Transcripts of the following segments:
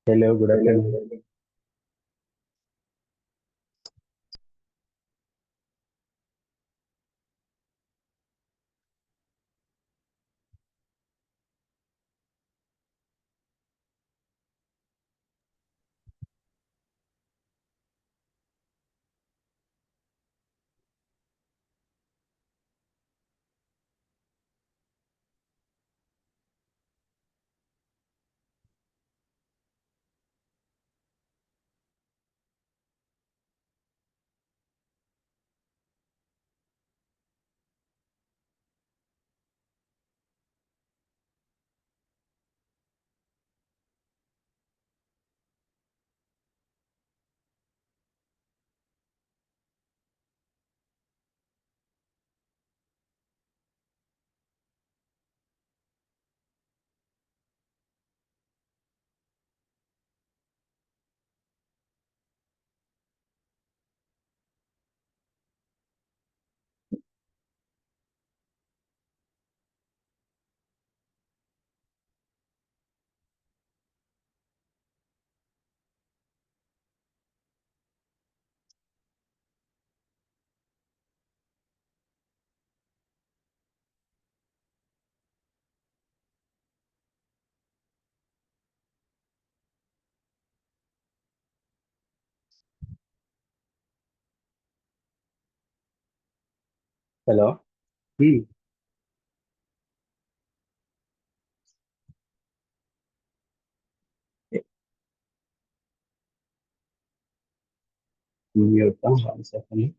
Hello, good afternoon. Hello. Hmm. Mute down 1 second.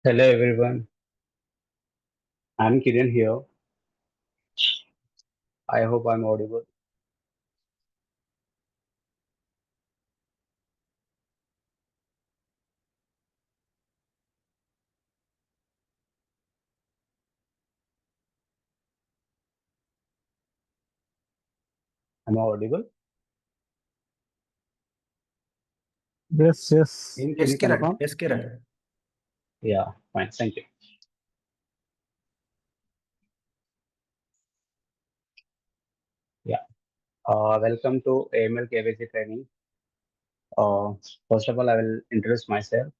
Hello, everyone. I'm Kiran here. I hope I'm audible. Am I audible? Yes. Can Yes, you Kiran. confirm? Yes, Kiran. Yeah, fine. Thank you. Yeah. Welcome to AML KYC training. First of all, I will introduce myself.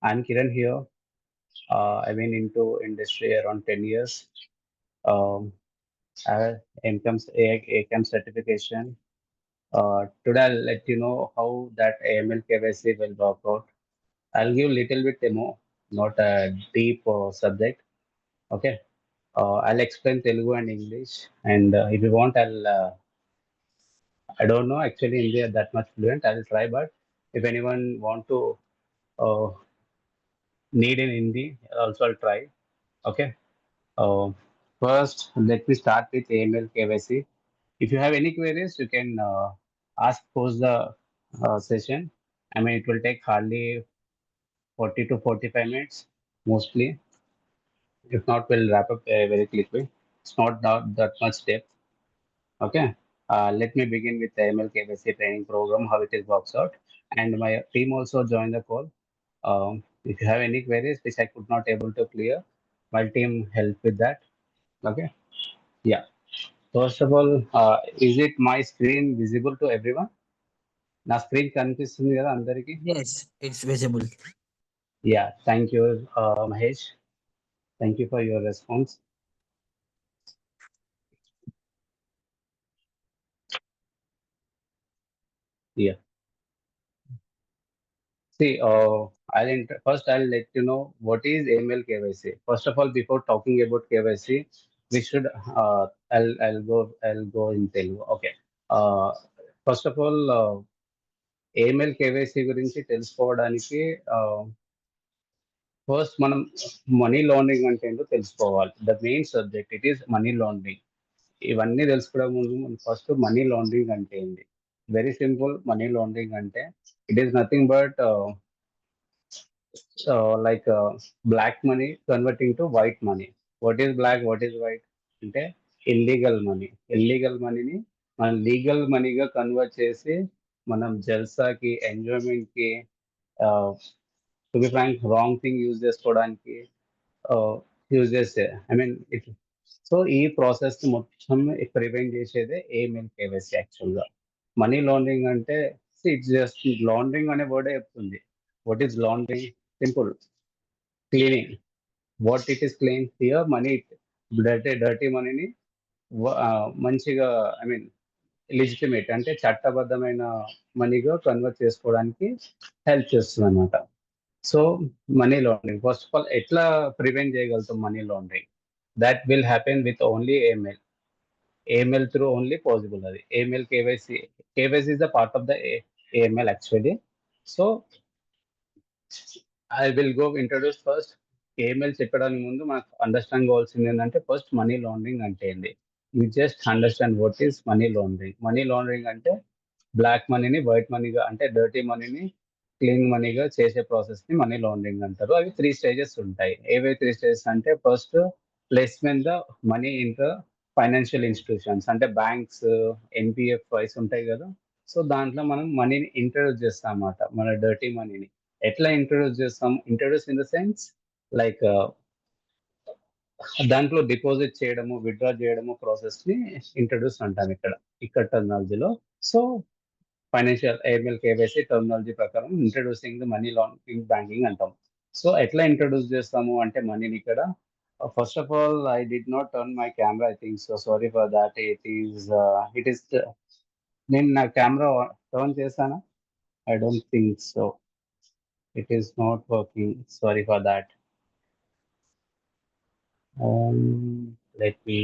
I'm Kiran here. I've been into industry around 10 years. Um, I have ACAM certification. Today, I'll let you know how that AML KYC will work out. I'll give little bit demo, not a deep subject. Okay. I'll explain Telugu and English, and if you want, I don't know actually India that much fluent. I'll try, but if anyone want to uh, need in Hindi, also I'll try. Okay. Uh, First, let me start with AML KYC. If you have any queries, you can ask post the session. I mean, it will take hardly 40 to 45 minutes mostly. If not, we'll wrap up very quickly. It's not that much depth. Okay. Let me begin with the ML KYC training program, how it is works out. And my team also joined the call. If you have any queries which I could not able to clear, my team help with that. Okay. Yeah. First of all, is it my screen visible to everyone? నా screen కనిపిస్తుంది కదా అందరికి? Yes, it's visible. Yeah, thank you, Mahesh. Thank you for your response. Yeah. See, first I'll let you know what is AML KYC. First of all, before talking about KYC, we should I'll go in Telugu. Okay. Uh, First of all, AML KYC గురించి తెలుసుకోవడానికి first మనం money laundering అంటే ఏంటో తెలుసుకోవాలి. The main subject it is money laundering. ఇవన్నీ తెలుసుకోవడం ముందు మనం ఫస్ట్ మనీ లాండరింగ్ అంటే ఏంటి? Very simple. మనీ లాండరింగ్ అంటే it is nothing but like black money converting to white money. What is black? What is white? అంటే illegal money. Illegal మనీని మనం లీగల్ మనీగా కన్వర్ట్ చేసి మనం జల్సాకి, ఎంజాయ్మెంట్ కి, to be frank wrong thing use చేసుకోవడానికి యూజ్ చేస్తే ఐ మీన్ ఇట్. సో ఈ ప్రాసెస్ మొత్తం ప్రివెంట్ చేసేదే ఏఎంఎల్ కేవైసీ యాక్చువల్ గా. మనీ లాండరింగ్ అంటే ఇట్స్ జస్ట్ లాండరింగ్ అనే వర్డే చెప్తుంది. What is laundering? Simple. Cleaning. What it is clean here money, dirty మనీని మంచిగా ఐ మీన్ లెజిటిమేట్ అంటే చట్టబద్ధమైన మనీగా కన్వర్ట్ చేసుకోవడానికి హెల్ప్ చేస్తుంది అనమాట. So money laundering first of all ఎట్లా ప్రివెంట్ చేయగలుగుతాం money laundering? That will happen with only AML. AML through only possible అది. AML KYC. KYC is the part of the AML actually. So I will go introduce first. AML చెప్పడానికి ముందు మనకు understand కావాల్సింది ఏంటంటే first money laundering అంటే ఏంటి. You just understand what is money laundering. Money laundering అంటే black మనీని white మనీగా అంటే డర్టీ మనీని క్లీన్ మనీగా చేసే ప్రాసెస్ ని మనీ లాండరింగ్ అంటారు. అవి 3 స్టేజెస్ ఉంటాయి. ఏవే 3 స్టేజెస్ అంటే first placement the money in the financial institutions అంటే బ్యాంక్స్, ఎన్పిఎఫ్ఐస్ ఉంటాయి కదా. సో దాంట్లో మనం మనీని ఇంట్రడ్యూస్ చేస్తాం అన్నమాట, మన డర్టీ మనీని. ఎట్లా ఇంట్రడ్యూస్ చేస్తాం? Introduce in the sense like దాంట్లో డిపాజిట్ చేయడము, విత్డ్రా చేయడము ప్రాసెస్ ని ఇంట్రడ్యూస్ అంటాం ఇక్కడ టెర్మినాలజీలో. So financial AML KYC terminology ప్రకారం introducing the money laundering banking అంటాం. సో ఎట్లా ఇంట్రడ్యూస్ చేస్తాము అంటే మనీని ఇక్కడ first of all I did not turn my camera, I think so sorry for that. It is నేను నా కెమెరా టర్న్ చేశానా? I don't think so. It is not working, sorry for that. Let me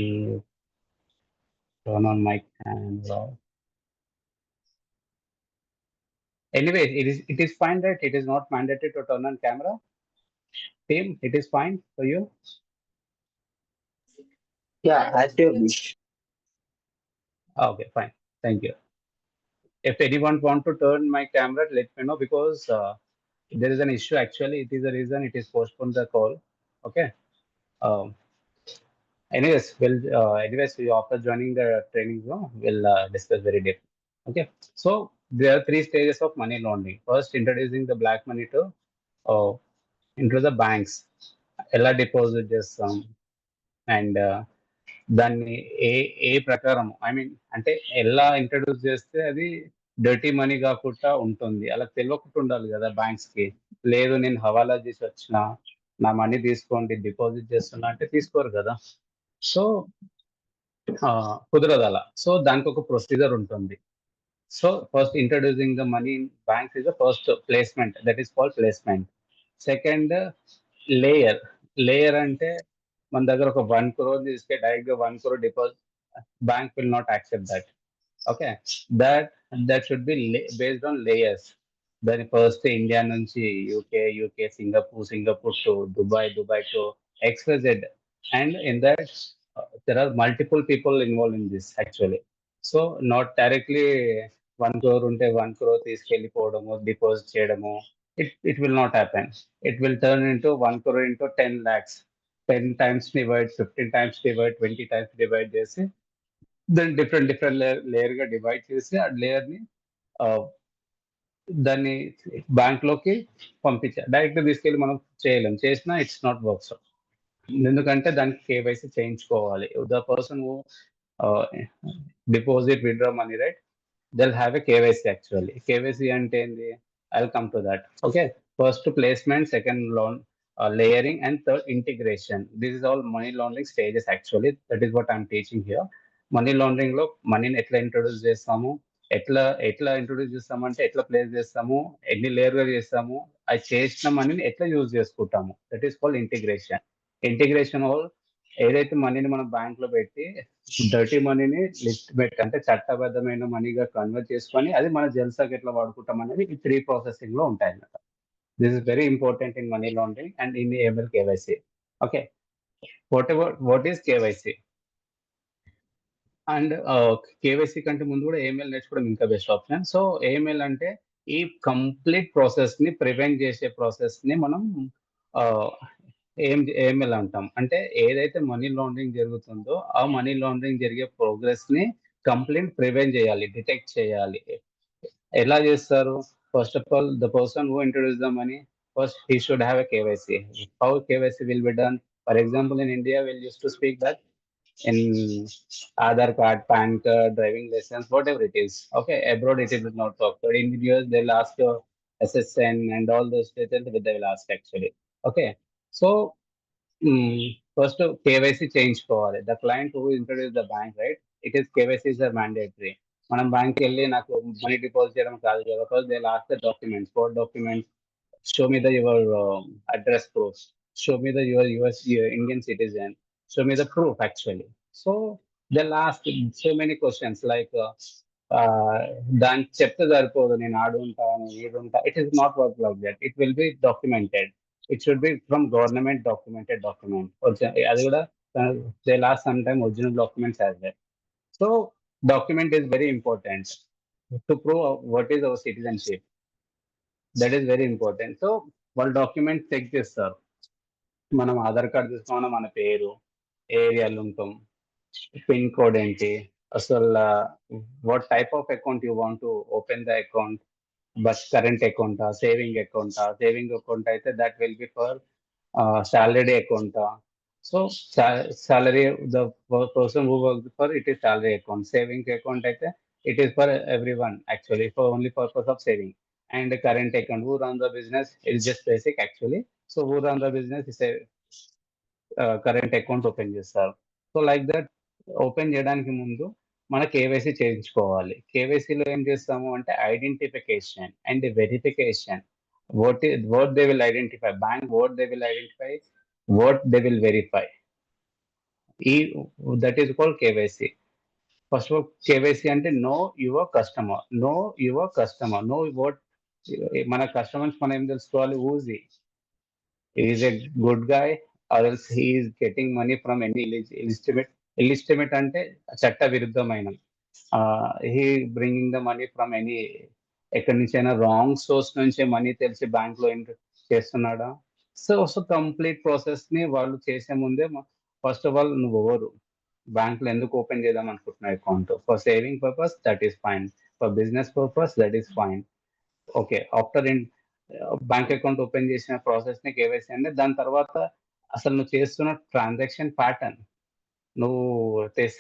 turn on my camera. Anyway, it is fine, right? It is not mandatory to turn on camera. Team, it is fine for you. Yeah, actively. Okay, fine. Thank you. If anyone want to turn my camera, let me know because there is an issue. Actually, it is the reason it is postponed the call. Okay. Um, anyways, after joining the training, we'll discuss very deep. Okay. So there are 3 stages of money laundering. First, introducing the black money uh, into the banks. ఎలా deposit చేస్తాం and దాన్ని ఏ ఏ ప్రకారం I mean అంటే ఎలా introduce చేస్తే అది dirty money కాకుండా ఉంటుంది. అలా తెలియకుండా ఉండాలి కదా బ్యాంక్స్ కి. లేదు నేను హవాలా చేసి వచ్చిన, నా మనీ తీసుకోండి డిపాజిట్ చేస్తున్నా అంటే తీసుకోరు కదా. సో కుదరదు అలా. సో దానికి ఒక ప్రొసీజర్ ఉంటుంది. So first introducing the money in banks is the first placement, that is called placement. Second layer. Layer అంటే మన దగ్గర ఒక 1 crore తీసుకే డైరెక్ట్ గా 1 crore deposit, bank will not accept that. Okay. That that should be based on layers. దాని first India నుంచి UK, Singapore to Dubai to XYZ. And in that there are multiple people involved in this actually. So not directly 1 crore ఉంటే 1 crore తీసుకెళ్ళిపోవడము, deposit చేయడము, it will not happen. It will turn into 1 crore into 10 lakhs. 10 times divide, 15 times divide, 20 times divide చేసి దాన్ని different layer గా divide చేసి ఆ layer ని దాన్ని bank లోకి పంపించాలి. డైరెక్ట్ తీసుకెళ్ళి మనం చేయలేం. చేసినా ఇట్స్ నాట్ వర్క్స్. ఎందుకంటే దానికి కేవైసీ చేయించుకోవాలి. The person who deposit, withdraw money, right, they'll have a KYC actually. KYC అంటే ఏంది? I'll come to that. Okay. First placement, second loan layering, and third integration. This is all money laundering stages actually. That is what I'm teaching here. Money laundering లో మనీని ఎట్లా introduce చేస్తాము, ఎట్లా ఎట్లా introduce చేస్తాము అంటే ఎట్లా ప్లేస్ చేస్తాము, ఎన్ని లేయర్ గా చేస్తాము, అది చేసిన మనీని ఎట్లా యూజ్ చేసుకుంటాము. That is called integration. Integration ఏదైతే మనీని మనం బ్యాంక్ లో పెట్టి డర్టీ మనీని లిస్ట్ పెట్టి అంటే చట్టబద్ధమైన మనీగా కన్వర్ట్ చేసుకొని అది మన జల్సాకి ఎట్లా వాడుకుంటాం అనేది ఈ 3 ప్రాసెసింగ్ లో ఉంటాయి అన్నమాట. This is very important in money laundering and in the AML KYC. Okay, what is KYC? And KYC కంటే ముందు కూడా ఏఎంఎల్ నేర్చుకోవడం ఇంకా బెస్ట్ ఆప్షన్. సో ఏఎంఎల్ అంటే ఈ కంప్లీట్ ప్రాసెస్ ని ప్రివెంట్ చేసే ప్రాసెస్ ని మనం ఏఎంఎల్ అంటాం. అంటే ఏదైతే మనీ లాండరింగ్ జరుగుతుందో ఆ మనీ లాండరింగ్ జరిగే ప్రోగ్రెస్ ని కంప్లీట్ ప్రివెంట్ చేయాలి, డిటెక్ట్ చేయాలి. ఎలా చేస్తారు? First of all the person who introduce the money, first he should have a KYC. How KYC will be done? For example, in India, we'll used to speak that in Aadhaar card, PAN card, driving license, whatever it is. Okay, abroad it is not talked. But in the US, they'll ask your SSN and all those details that they will ask actually. Okay, so first KYC చేయించుకోవాలి. The client who introduced the bank, right? It is KYC is a mandatory. మనం bank వెళ్ళి నాకు money deposit చేయడం కాదు కదా, because they last the documents, 4 documents. Show me your address proof. Show me your US Indian citizen. Show me the proof actually. So they'll ask so many questions like దానికి చెప్తే సరిపోదు, నేను ఆడుంటా, నేను ఈడుంటా. It is not work like that. It will be documented. It should be from government documented document. అది కూడా they last some time original documents as that. So document is very important to prove what is our citizenship. That is very important. So వాళ్ళు document check చేస్తారు. మనం Aadhaar card తీసుకున్నా మన పేరు, ఏ ఏరియాలో ఉంటాం, పిన్ కోడ్ ఏంటి, అసలు what type of account you want to open the account, but current అకౌంటా, సేవింగ్ అకౌంటా. సేవింగ్ అకౌంట్ అయితే that will be for salary account. So salary, the person who works for it is salary account. Saving account it is for everyone actually, for only purpose of saving. And the current account, who run the business, is just basic actually. So who run the business is a current account open చేస్తారు. So like that open చేయడానికి ముందు మన KYC చేయించుకోవాలి. కేవైసీలో ఏం చేస్తాము అంటే identification and verification. what they will identify, bank what they will identify, what they will verify. That is called KYC. First of all, KYC అంటే know your customer. Know your customer. Know what మన customers మనం ఏం తెలుసుకోవాలి. who's he? He is a good guy or else he is getting money from any illegitimate అంటే చట్ట విరుద్ధమైన. he bringing the money from any ఎక్కడి నుంచి అయినా రాంగ్ సోర్స్ నుంచి మనీ తెలిసి బ్యాంక్ లో చేస్తున్నాడా. సో కంప్లీట్ ప్రాసెస్ ని వాళ్ళు చేసే ముందే ఫస్ట్ ఆఫ్ ఆల్ నువ్వు ఎవరు, బ్యాంక్ లో ఎందుకు ఓపెన్ చేద్దాం అనుకుంటున్నావు account, for saving purpose that is fine, for business purpose that is fine. Okay, after bank account open చేసిన ప్రాసెస్ ని కేవైసీ అంటే దాని తర్వాత అసలు నువ్వు చేస్తున్న ట్రాన్సాక్షన్ ప్యాటర్న్. నువ్వు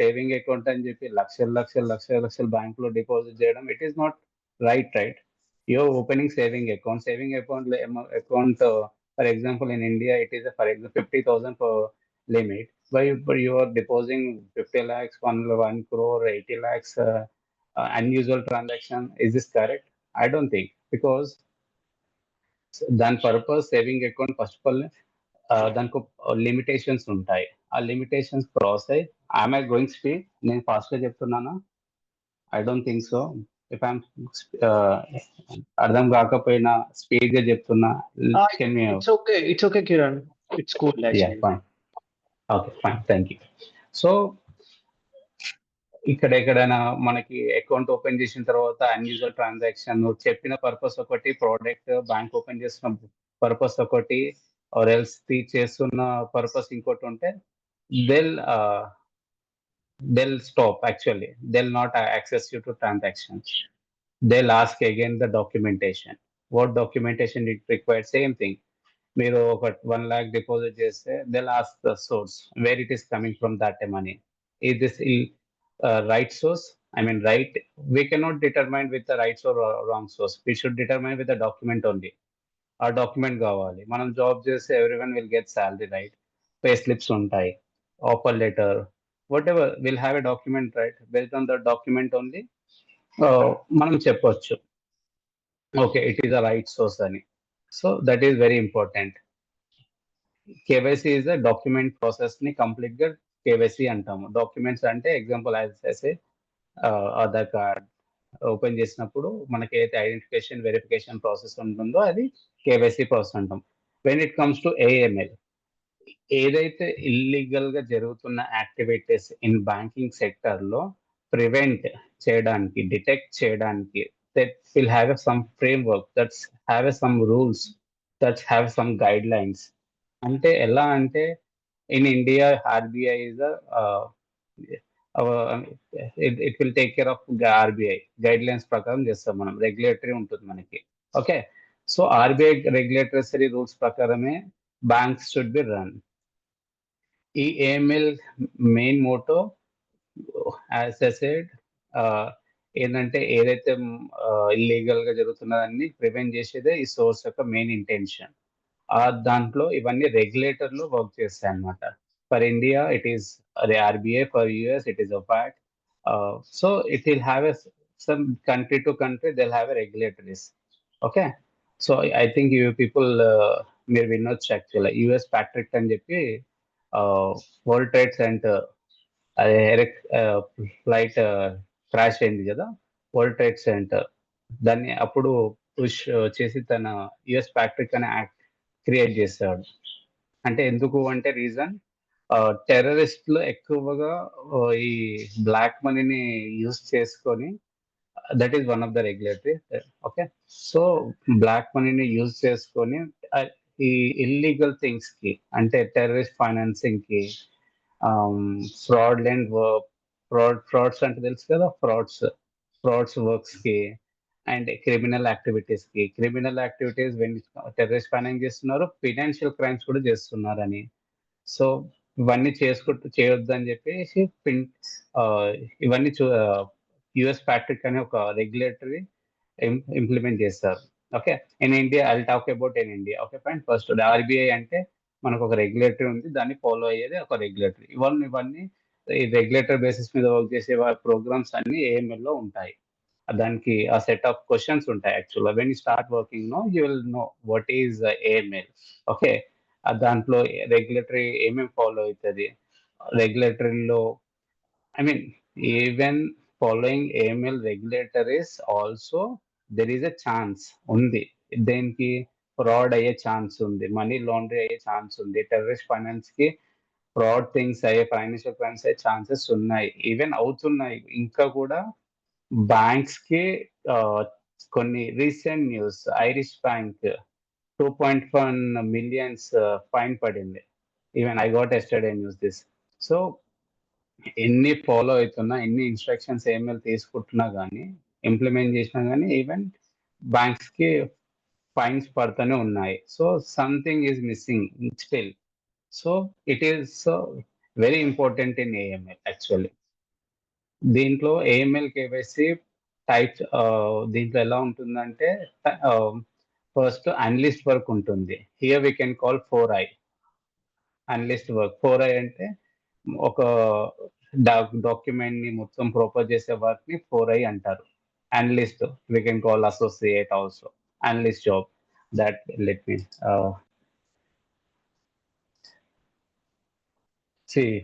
సేవింగ్ అకౌంట్ అని చెప్పి లక్షలు బ్యాంక్ లో డిపాజిట్ చేయడం, it is not right. You're opening saving account. For example, in India, it is for example 50,000 per limit. But you are depositing 50 lakhs, 1 crore, 80 lakhs, unusual transaction. Is this correct? I don't think, because దాని purpose saving account first of all దానికి limitations ఉంటాయి. ఆ limitations cross అయ్యి I'm I going speed, నేను fast గా చెప్తున్నానా? I don't think so. If I'm అర్థం కాకపోయినా స్పీడ్ గా చెప్తున్నా, It's okay Kiran, it's cool actually. Fine. Okay fine, thank you. So ఎక్కడైనా మనకి అకౌంట్ ఓపెన్ చేసిన తర్వాత అన్యూజువల్ ట్రాన్సాక్షన్, చెప్పిన పర్పస్ ఒకటి, ప్రోడక్ట్ బ్యాంక్ ఓపెన్ చేస్తున్న పర్పస్ ఒకటి, ఆర్ ఎల్స్ చేస్తున్న పర్పస్ ఇంకోటి ఉంటే they'll stop actually. They'll not access you to transactions. They'll ask again the documentation. What documentation it requires? Same thing. మీరు ఒక 1 lakh డిపాజిట్ చేస్తే they'll ask the source, where it is coming from that money. Is this right source? I mean, right, we cannot determine with the right or wrong source. We should determine with the document only. ఆ document కావాలి. మనం job చేస్తే everyone will get salary, right? Pay slips ఉంటాయి, offer letter, whatever will have a document, right? Based on the document only మనం చెప్పొచ్చు okay it is a right source అని. So that is very important. KYC is the document process ని complete గా KYC అంటాము. Documents అంటే example as Aadhaar card open చేసినప్పుడు మనకి ఏదైతే ఐడెంటిఫికేషన్ వెరిఫికేషన్ ప్రాసెస్ ఉంటుందో అది కేవైసీ ప్రాసెస్ అంటాం. When it comes to AML, ఏదైతే ఇల్లీగల్ గా జరుగుతున్న యాక్టివిటీస్ ఇన్ బ్యాంకింగ్ సెక్టర్ లో ప్రివెంట్ చేయడానికి, డిటెక్ట్ చేయడానికి, that will have some framework, that's have some rules, that's have some guide lines. అంటే ఎలా అంటే in India RBI is it will take care of RBI guide lines ప్రకారం చేస్తాం మనం, regulatory ఉంటుంది మనకి. Okay, so RBI regulatory rules ప్రకారమే banks should be run. ఈ AML main motto as I said ఏంటంటే ఏదైతే ఇల్లీగల్ గా జరుగుతున్నదాన్ని ప్రివెంట్ చేసేదే ఈ సోర్స్ యొక్క మెయిన్ ఇంటెన్షన్. దాంట్లో ఇవన్నీ రెగ్యులేటర్లు వర్క్ చేస్తాయి అన్నమాట. For India it is the RBI, for US it is OFAC. So it will have some country to country they'll have a regulatories. Okay, so I think you people మీరు వినొచ్చు యాక్చువల్గా US Patrick అని చెప్పి world trade centre అదే flight crash అయింది కదా, world trade centre, దాన్ని అప్పుడు పుష్ చేసి తన యుఎస్ ప్యాట్రిక్ అనే యాక్ట్ క్రియేట్ చేశాడు. అంటే ఎందుకు అంటే రీజన్ టెర్రరిస్టులు ఎక్కువగా ఈ బ్లాక్ మనీని యూజ్ చేసుకొని, that is one of the regulatory. Okay, so black మనీని యూజ్ చేసుకొని ఈ ఇల్లీగల్ థింగ్స్ కి, అంటే టెర్రరిస్ట్ ఫైనాన్సింగ్ కి, ఫ్రాడ్స్ అంటే తెలుసు కదా, ఫ్రాడ్స్ వర్క్స్ కి, అండ్ క్రిమినల్ యాక్టివిటీస్ కి. Criminal activities when terrorist finance చేస్తున్నారు, ఫినాన్షియల్ క్రైమ్స్ కూడా చేస్తున్నారని. సో ఇవన్నీ చేయొద్దు అని చెప్పేసి ఇవన్నీ యుఎస్ ప్యాట్రిక్ అనే ఒక రెగ్యులేటరీ ఇంప్లిమెంట్ చేస్తారు. Okay, in India I talk about in India. Okay fine. First RBI అంటే మనకు ఒక రెగ్యులేటరీ ఉంది, దాన్ని ఫాలో అయ్యేది ఒక రెగ్యులేటరీ. ఇవన్నీ ఈ రెగ్యులేటర్ బేసిస్ మీద వర్క్ చేసే ప్రోగ్రామ్స్ అన్ని ఏఎంఎల్ లో ఉంటాయి. దానికి ఆ సెట్ ఆఫ్ క్వశ్చన్స్ ఉంటాయి యాక్చువల్గా. When you start working no you will know what is AML. Okay, దాంట్లో రెగ్యులేటరీ ఏమేమి ఫాలో అవుతుంది, రెగ్యులేటరీలో I mean even following AML regulatories also there is a chance ఉంది. దేనికి ఫ్రాడ్ అయ్యే ఛాన్స్ ఉంది, మనీ లాండరీ అయ్యే ఛాన్స్ ఉంది, టెర్రరిస్ట్ ఫైనాన్స్ కి ఫ్రాడ్ థింగ్స్ అయ్యే, ఫైనాన్షియల్ క్రైమ్స్ అయ్యే ఛాన్సెస్ ఉన్నాయి, ఈవెన్ అవుతున్నాయి ఇంకా కూడా. బ్యాంక్స్ కి కొన్ని recent news, Irish bank 2.1 millions fine పడింది. Even I got yesterday news this. So ఎన్ని ఫాలో అవుతున్నా, ఎన్ని ఇన్స్ట్రక్షన్స్ ఏమైనా తీసుకుంటున్నా కానీ, ఇంప్లిమెంట్ చేసినా కానీ, ఈవెన్ బ్యాంక్స్ కి ఫైన్స్ పడుతూనే ఉన్నాయి. So something is missing still. So it is very important in AML actually. దీంట్లో ఏఎంఎల్ కేవైసీ టైప్స్ దీంట్లో ఎలా ఉంటుందంటే, ఫస్ట్ అనలిస్ట్ వర్క్ ఉంటుంది. Here we can call 4i analyst work. 4i అంటే ఒక డాక్యుమెంట్ ని మొత్తం ప్రొపోజ్ చేసే వర్క్ ని 4i అంటారు. Analyst we can call associate also, analyst job. That let me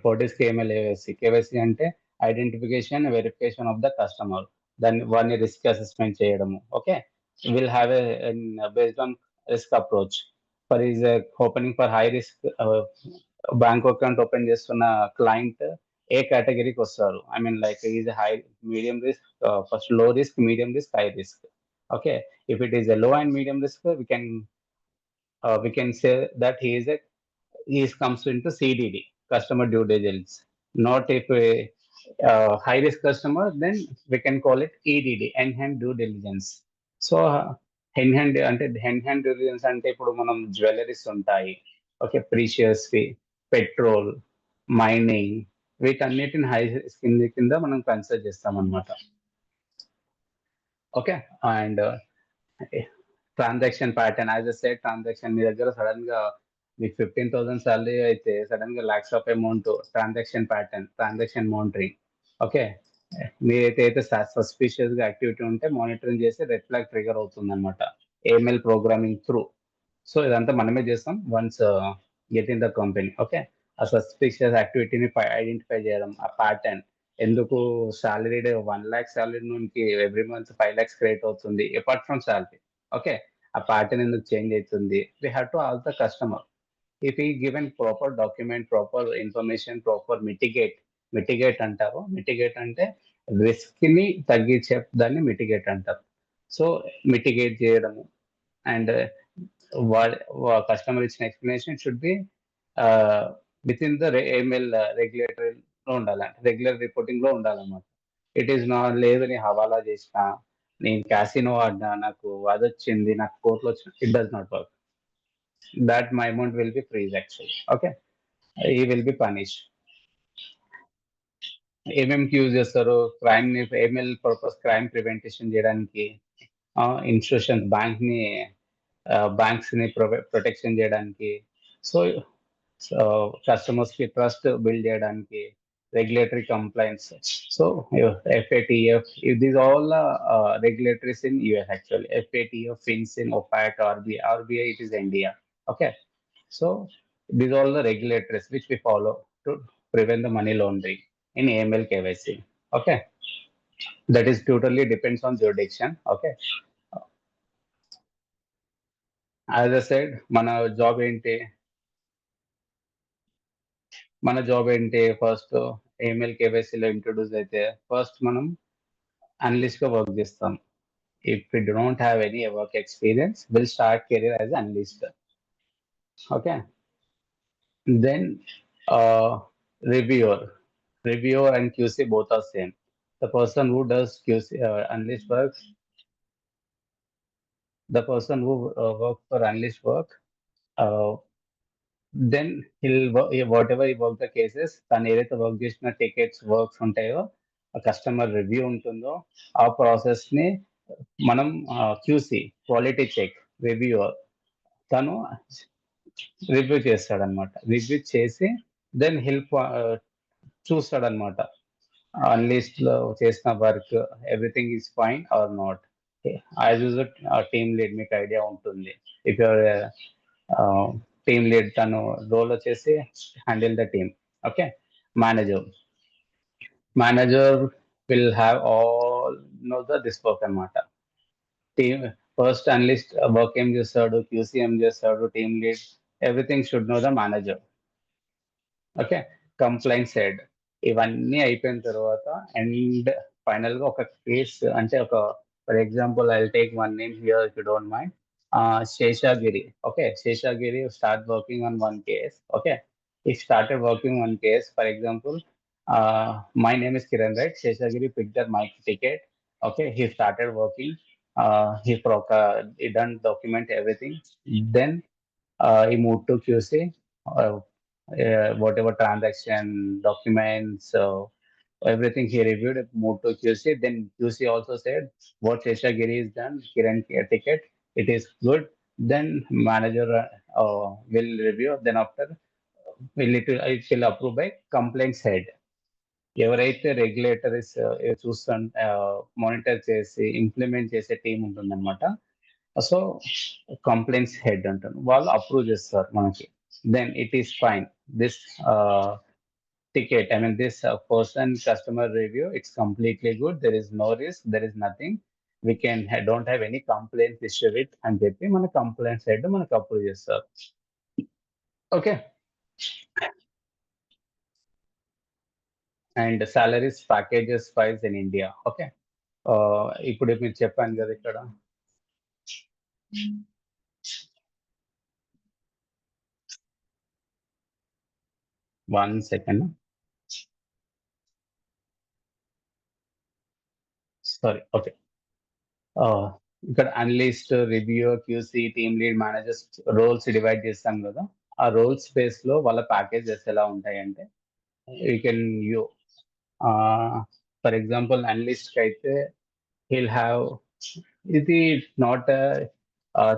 what is KYC. KYC అంటే identification, verification of the customer, దాన్ని వాడిని రిస్క్ అసెస్మెంట్ చేయడము. Okay, will have based on risk approach. For is opening for high risk bank account open చేస్తున్న client ఏ కేటగిరీకి వస్తారు, I mean like is high, medium risk, first low risk, medium risk, high risk. Okay, if it is ఎ లో and medium risk we can say that he comes into CDD, customer due diligence. Not if a high risk customer, then we can call it EDD, enhanced due diligence. So enhanced due diligence అంటే ఇప్పుడు మనం jewelleries ఉంటాయి, okay, precious, petrol, mining, వీటన్నిటిని high risk కింద మనం consider చేస్తాం అనమాట. Okay, and transaction pattern, as a said transaction మీ దగ్గర సడన్ గా మీకు 15,000 సాలరీ అయితే సడన్ గా lakhs of amount, transaction pattern, transaction monitoring. Okay, మీరైతే సస్పిషియస్ గా యాక్టివిటీ ఉంటే మానిటరింగ్ చేసి రెడ్ ఫ్లాగ్ ట్రిగర్ అవుతుంది అనమాట, ఏఎంఎల్ ప్రోగ్రామింగ్ త్రూ. సో ఇదంతా మనమే చేస్తాం once get in the company. Okay, ఆ సస్పిషియస్ యాక్టివిటీని ఐడెంటిఫై చేయడం, ఆ ప్యాటర్న్, ఎందుకు సాలరీ 1 lakh సాలరీ నుంచి ఎవ్రీ మంత్ 5 lakhs క్రియేట్ అవుతుంది అపార్ట్ ఫ్రమ్ సాలరీ. ఓకే, ఆ ప్యాటర్న్ ఎందుకు చేంజ్ అవుతుంది, we have to all the customer. If ఈ given proper document, proper information, proper mitigate అంటారు. మిటిగేట్ అంటే రిస్క్ ని తగ్గించే దాన్ని మిటిగేట్ అంటారు. సో మిటిగేట్ చేయడము అండ్ కస్టమర్ ఇచ్చిన explanation should be within the AML regulatory లో ఉండాలి, రెగ్యులర్ రిపోర్టింగ్ లో ఉండాలన్నమాట. ఇట్ ఈస్ నాట్ లేదు నేను హవాలా చేసిన, నేను క్యాసినో ఆడినా, నాకు అది వచ్చింది, నాకు కోర్టులో వచ్చిన, it does not work. That my amount will be freeze actually. Okay, ఈ విల్ బి పనిష్. ఏమేమికి యూజ్ చేస్తారు క్రైమ్ ని, ఏఎంఎల్ పర్పస్ క్రైమ్ ప్రివెంటేషన్ చేయడానికి, ఇన్స్టిట్యూషన్ బ్యాంక్స్ ని ప్రొటెక్షన్ చేయడానికి, సో కస్టమర్స్ కి ట్రస్ట్ బిల్డ్ చేయడానికి, regulatory complaints. So FATF, these all regulatories in US actually. FATF, FinCEN, OFAC, RBI, it is India. Okay, so these are all the regulatories which we follow to prevent the money laundering in AML KYC. Okay, that is totally depends on jurisdiction. Okay, as I said, మన job ఏంటి first AML కేవైసీలో introduce అయితే first మనం analyst గా work చేస్తాం. If we don't have any work experience, will start career as analyst. Okay, then reviewer and QC both are same. The person who does QC analyst work, the person who works for analyst work, then whatever he work the cases, తను ఏదైతే work చేసిన tickets works ఉంటాయో, ఆ customer review ఉంటుందో, ఆ process ని మనం QC quality check reviewer తను రివ్యూ చేస్తాడనమాట. రివ్యూ చేసి దెన్ చూస్తాడనమాట అనలిస్ట్ లో చేసిన work everything is fine or not. As usual team lead మీకు ఐడియా ఉంటుంది. ఇఫ్ యువర్ టీమ్ లీడ్, తను రోల్ వచ్చేసి handle the team. Okay, manager will have all know this work అనమాట. టీమ్ ఫస్ట్ అనలిస్ట్ వర్క్ ఏం చేస్తాడు, QC ఏం చేస్తాడు, team lead, everything should know the manager. Okay, complaints head, ఇవన్నీ అయిపోయిన తర్వాత అండ్ ఫైనల్ గా ఒక కేసు అంటే ఒక for example I take one name here if you don't mind, Seshagiri. Okay, Seshagiri start working on one case. Okay, he started working on case. For example, my name is Kiran, right? Sheshagiri picked up my ticket. Okay, he started working. He done document everything. Then he moved to QC. Whatever transaction documents, everything he reviewed, moved to QC. Then QC also said what Sheshagiri is done, Kiran ticket, it is good. Then manager will review. Then after it will approve by complaints head. ఎవరైతే రెగ్యులేటరీస్ చూస్తా monitor చేసి implement చేసే team ఉంటుందన్నమాట. So complaints head అంటారు, వాళ్ళు approve చేస్తారు మనకి. Then it is fine this ticket, I mean this person customer review, it's completely good, there is no risk, there is nothing, we don't have any complaints issue with అని చెప్పి మన complaints head మనకు approve చేస్తారు. Okay, and salaries packages wise in India. Okay, ఇప్పుడు మీరు చెప్పాను కదా ఇక్కడ 1 second, సారీ. ఓకే, ఇక్కడ analyst, review, QC, team lead, managers roles divide చేస్తాం కదా. ఆ రోల్స్ స్పేస్ లో వాళ్ళ ప్యాకేజెస్ ఎలా ఉంటాయంటే you can for example analyst కి అయితే he'll have, ఇది నాట్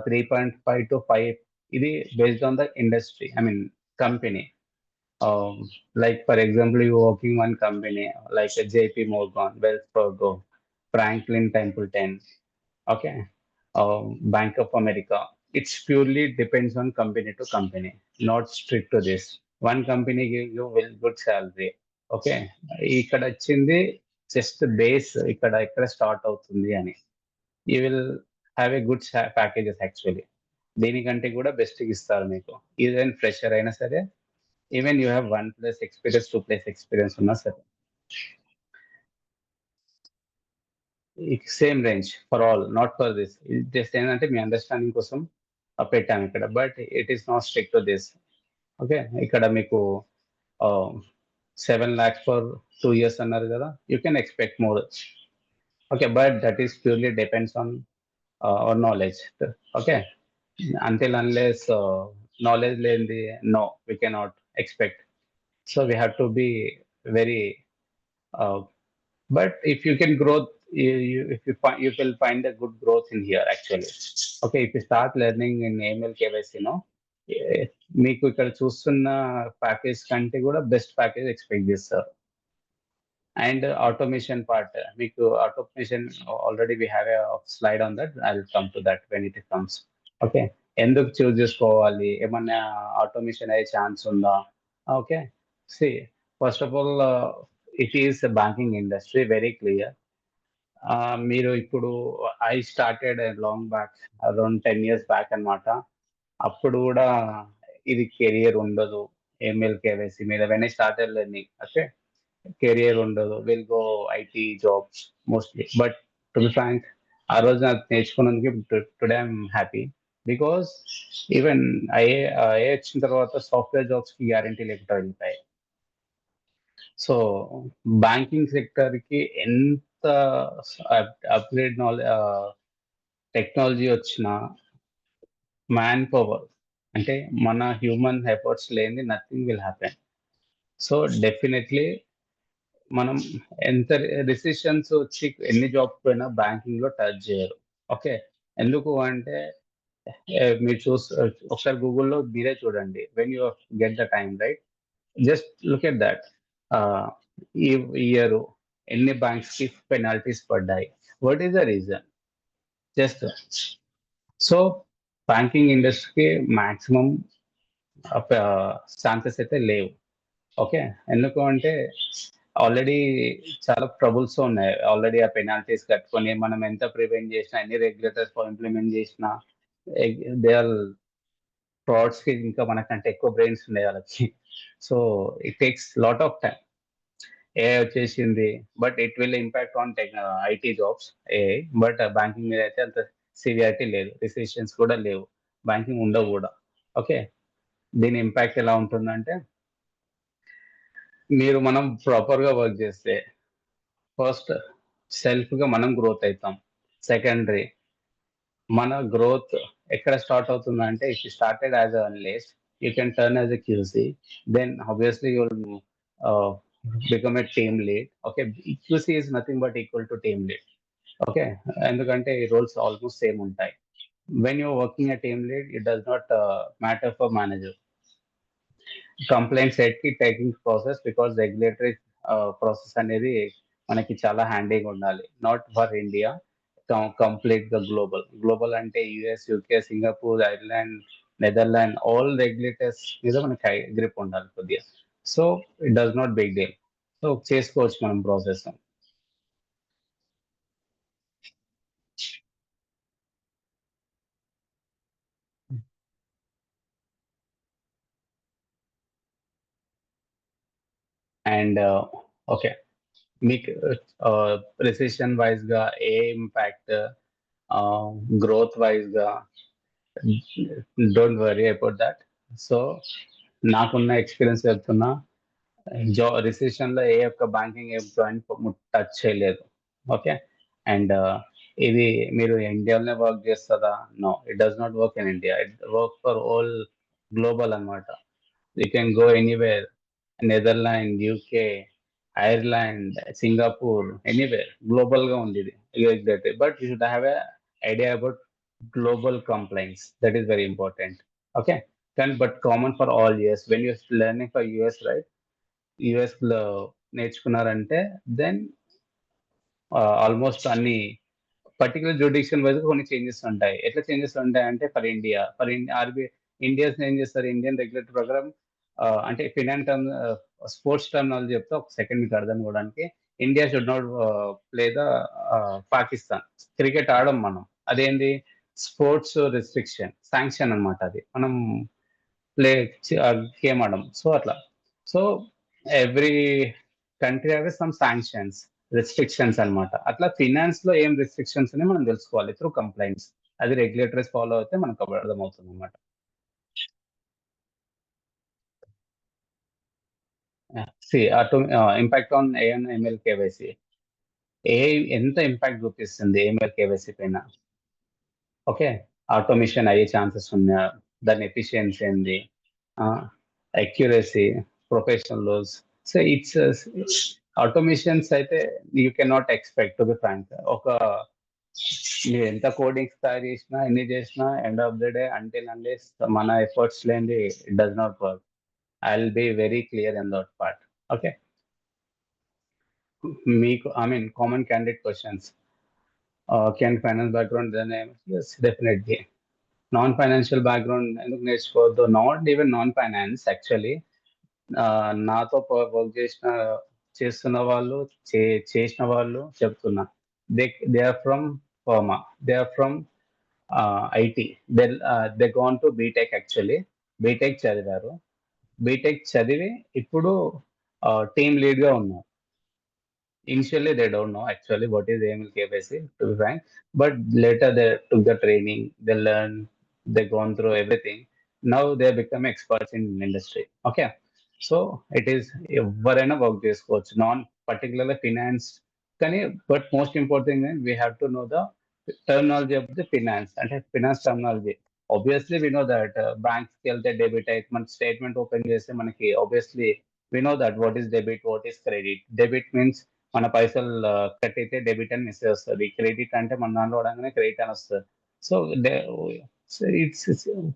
3.5 to 5. ఇది based on the industry, I mean company. Like for example, you working one company like a JP Morgan, Wells Fargo, Franklin Templeton, okay, Bank of America. It's purely depends on company to company, not strict to this. One company give you well good salary, okay. ఇక్కడ వచ్చింది just base ఇక్కడ ఎక్కడ start అవుతుంది అని. You will have a good packages actually. దీనికంటే కూడా best ఇస్తారు మీకు. ఈవెన్ ఫ్రెషర్ అయినా సరే, even you have 1+ experience, 2+ experience ఉన్నా సరే, same range for all, not for this. Just ఏంటంటే మీ అండర్స్టాండింగ్ కోసం పెట్టాము ఇక్కడ, but it is not strict to this. Okay, ఇక్కడ మీకు 7 lakhs ఫర్ 2 years అన్నారు కదా, you can expect more. Okay, but that is purely depends on our knowledge. Okay, until unless knowledge లేనిది no, we cannot expect. So we have to be very but if you can grow, if you find, you will find a good growth in here actually. Okay, if you start learning in AML KYC, మీకు ఇక్కడ చూస్తున్న package కంటే కూడా best package expect చేస్తారు. And automation part, మీకు automation already we have a slide on that, I will come to that when it comes. Okay, ఎందుకు choose చేసుకోవాలి, ఏమన్నా ఆటోమేషన్ అయ్యే ఛాన్స్ ఉందా? Okay, see first of all it is banking industry very clear. మీరు ఇప్పుడు I started long back, around 10 years back అనమాట. అప్పుడు కూడా ఇది కెరియర్ ఉండదు ఎంఎల్ కేవైసీ మీద. When I started learning, okay, career ఉండదు, will go IT jobs mostly. But to be frank, ఆ రోజు నాకు నేర్చుకున్నందుకు today I'm happy, because even AI వచ్చిన తర్వాత సాఫ్ట్వేర్ జాబ్స్ కి గ్యారంటీ లేకుండా వెళ్ళిపోయాయి. సో బ్యాంకింగ్ సెక్టర్ కి ఎంత అప్గ్రేడ్ టెక్నాలజీ వచ్చినా, మ్యాన్ పవర్ అంటే మన హ్యూమన్ ఎఫర్ట్స్ లేని nothing will happen. So definitely మనం ఎంత రిసిషన్స్ వచ్చి ఎన్ని జాబ్స్ పోయినా బ్యాంకింగ్ లో టచ్ చేయరు. ఓకే, ఎందుకు అంటే మీరు ఒకసారి గూగుల్లో మీరే చూడండి, when you get the time, right, just look at that. ఈ ఇయర్ ఎన్ని బ్యాంక్స్ కి పెనాల్టీస్ పడ్డాయి, what is the reason? Just so banking ఇండస్ట్రీకి మాక్సిమం ఛాన్సెస్ అయితే లేవు. ఓకే, ఎందుకు అంటే ఆల్రెడీ చాలా ట్రబుల్స్ ఉన్నాయి. ఆల్రెడీ ఆ పెనాల్టీస్ కట్టుకొని మనం ఎంత ప్రివెంట్ చేసినా, ఎన్ని రెగ్యులేటర్స్ ఇంప్లిమెంట్ చేసినా, దే ఆర్ ఫ్రాడ్స్ కి ఇంకా మనకంటే ఎక్కువ బ్రెయిన్స్ ఉన్నాయి వాళ్ళకి. So it takes lot of time. AI వచ్చేసింది, but it will impact on IT jobs AI, but banking మీద అయితే అంత సివియారిటీ లేదు, రిస్ట్రిక్షన్స్ కూడా లేవు, బ్యాంకింగ్ ఉండవు కూడా. ఓకే, దీని ఇంపాక్ట్ ఎలా ఉంటుందంటే, మనం ప్రాపర్ గా వర్క్ చేస్తే ఫస్ట్ సెల్ఫ్ గా మనం గ్రోత్ అవుతాం. సెకండరీ, మన గ్రోత్ ఎక్కడ స్టార్ట్ అవుతుందంటే, if you started as a analyst, you can turn as a QC, then obviously you will become a team lead. Okay, QC is nothing but equal to team lead. Okay, ఎందుకంటే ఈ roles almost same ఉంటాయి. When you're working a team lead, it does not matter for manager. Complaint set కి taking process, because regulatory process అనేది మనకి చాలా హ్యాండీగా ఉండాలి. Not for India, complete గా గ్లోబల్ అంటే US, UK, Singapore, Ireland, Netherland, all regulators మీద మనకి గ్రిప్ ఉండాలి కొద్దిగా. So it does not big deal. So చేసుకోవచ్చు మనం ప్రాసెస్. అండ్ ఓకే, మీకు ప్రెసిషన్ వైజ్ గా ఏ ఇంపాక్ట్, గ్రోత్ వైజ్ గా, don't worry about that. So నాకున్న ఎక్స్పీరియన్స్ చెప్తున్నా, రిసెషన్ లో ఏ ఒక్క బ్యాంకింగ్ ఎంప్లాయ్ టచ్ చేయలేదు. ఓకే, అండ్ ఇది మీరు ఇండియాలోనే వర్క్ చేస్తుందా? No, it does not work in India, it work for all global అనమాట. You can go anywhere, Netherland, UK, Ireland, Singapore, anywhere global గా ఉంది ఇది. But you should have a idea about global compliance. That is very important. Okay, but common for all US. When you're learning for US, right? US లో నేర్చుకున్నారంటే then almost అన్ని particular jurisdiction wise కొన్ని changes ఉంటాయి. ఎట్లా changes ఉంటాయి అంటే for RB India's ఏం చేస్తారు, Indian regulatory ప్రకారం అంటే ఫినాన్స్ టర్మ్ స్పోర్ట్స్ టర్మినాలజీ చెప్తే ఒక సెకండ్ మీకు అర్థం కావడానికి. India should not play the Pakistan. Cricket ఆడం మనం, అదేంది స్పోర్ట్స్ రిస్ట్రిక్షన్ శాంక్షన్ అన్నమాట. అది మనం ప్లే గేమ్ ఆడం. సో అట్లా. So every country have some sanctions, restrictions అన్నమాట. అట్లా ఫినాన్స్ లో ఏం రెస్ట్రిక్షన్స్ అని మనం తెలుసుకోవాలి త్రూ కంప్లైంట్స్. అది రెగ్యులేటరీస్ ఫాలో అయితే మనకు అర్థమవుతుంది అన్నమాట. Impact on AML KYC. ఎంత ఇంపాక్ట్ చూపిస్తుంది AML KYC పైన? ఓకే, ఆటోమేషన్ అయ్యే ఛాన్సెస్ ఉన్నాయా, దాని ఎఫిషియన్సీ ఏంది, accuracy, professional loss. So it's automations అయితే you can not expect to be frank. మీరు ఎంత కోడింగ్స్ తయారు చేసినా ఎన్ని చేసినా ఎండ్ ఆఫ్ ద డే అంటే మన ఎఫర్ట్స్ లేని it does not work. I will be very clear in that part. Okay, మీకు common candidate questions. Can finance background? Yes, definitely. Non financial background ఎందుకు నేర్చుకోవద్దు? Not even non finance actually. నాతో work చేస్తున్న వాళ్ళు, చేసిన వాళ్ళు చెప్తున్నా, they are from pharma, they are from IT, they gone to BTech. Actually BTech చదివారు, BTech చదివి ఇప్పుడు టీమ్ లీడ్ గా ఉన్నారు. Initially, they don't know actually what is AML KYC, to be frank, but later they took the training, they learn, they gone through everything. Now they become experts in industry. Okay, so it is ఎవరైనా work చేసుకోవచ్చు, non particularly finance. కానీ but most important thing we have to know the terminology of the finance, అంటే finance terminology. Obviously we know that బ్యాంక్స్కి వెళ్తే debit అయితే మన statement open చేస్తే మనకి obviously we know that what is debit, what is credit. Debit means మన పైసలు cut అయితే డెబిట్ అని మెసేజ్ వస్తుంది. క్రెడిట్ అంటే మన దాంట్లో వాడగానే క్రెడిట్ అని వస్తుంది. సో ఇట్స్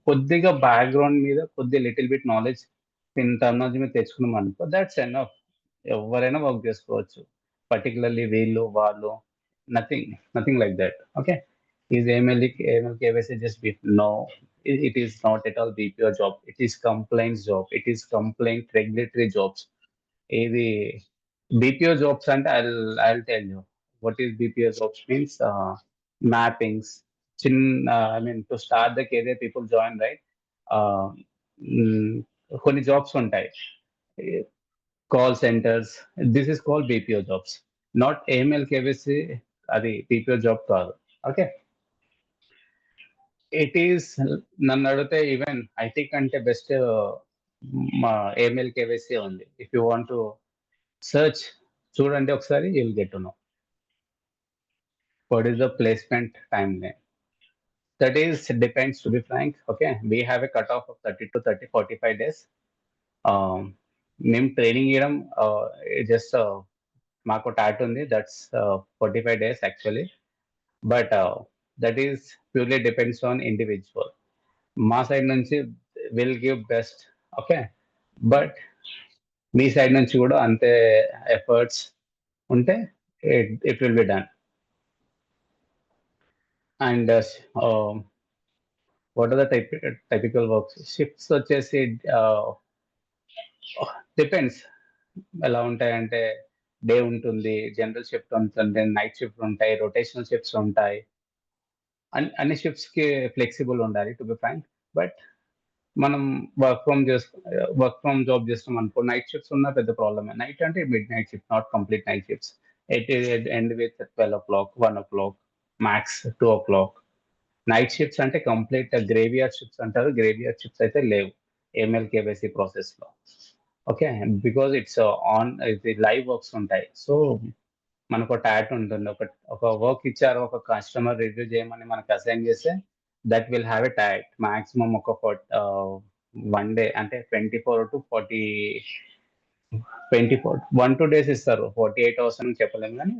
కొద్దిగా బ్యాక్గ్రౌండ్ మీద కొద్దిగా little bit knowledge in terminology మీద తెచ్చుకున్నాం అనుకో, దాట్స్ ఎనఫ్. ఎవరైనా వర్క్ చేసుకోవచ్చు, పర్టికులర్లీ వీళ్ళు వాళ్ళు, nothing like that. Okay, is AML KYC just no, it is not at all BPO job. It is compliance job. It is complaint regulatory jobs. ఇది BPO jobs అంటే I'll tell you what is BPO jobs means. Mappings, to start the career people join, right? uh, కొన్ని jobs ఉంటాయి, call centres. This is called BPO jobs, not AML KYC. అది BPO job కాదు. Okay, it is నన్ను అడిగితే even IT కంటే best మా AML KYC ఉంది. If you want to search చూడండి ఒకసారి, you will get to know what is the placement time name. That is depends, to be frank. Okay, we have a cut off 30 to 45 days. మేము training ఇవ్వడం just మాకు TAT ఉంది, that's 45 days actually. But that is purely depends on individual. మా side నుంచి will give best. Okay, but మీ side నుంచి కూడా అంతే ఎఫర్ట్స్ ఉంటే it will be done. And what are the typical works? Shifts వచ్చేసి డిపెండ్స్ ఎలా ఉంటాయంటే, డే ఉంటుంది, జనరల్ షిఫ్ట్ ఉంటుంది, నైట్ షిఫ్ట్ ఉంటాయి, రొటేషనల్ షిఫ్ట్స్ ఉంటాయి. అన్ని షిఫ్ట్స్ కి ఫ్లెక్సిబుల్ ఉండాలి, టు బి ఫ్రాంక్. బట్ మనం వర్క్ ఫ్రమ్ జాబ్ చేస్తాం అనుకో, నైట్ షిఫ్ట్స్ ఉన్న పెద్ద ప్రాబ్లమే. నైట్ అంటే mid night shift, not complete night shifts. End with 12 o'clock, 1 o'clock, max 2 o'clock. Night shifts అంటే కంప్లీట్ గ్రేవియార్డ్ షిఫ్ట్స్ అంటారు. గ్రేవియార్డ్ షిఫ్ట్స్ అయితే లేవు AML KYC ప్రాసెస్ లో. ఓకే, బికాజ్ ఇట్స్ ఇది లైవ్ వర్క్స్ ఉంటాయి. సో మనకు ఒక టాట్ ఉంటుంది, ఒక వర్క్ ఇచ్చారు, ఒక కస్టమర్ రివ్యూ చేయమని మనకు అసైన్ చేస్తే that will have a TAT. Maximum ఒక 1 day అంటే 24 to 1-2 days ఇస్తారు. 48 hours అని చెప్పలేము, కానీ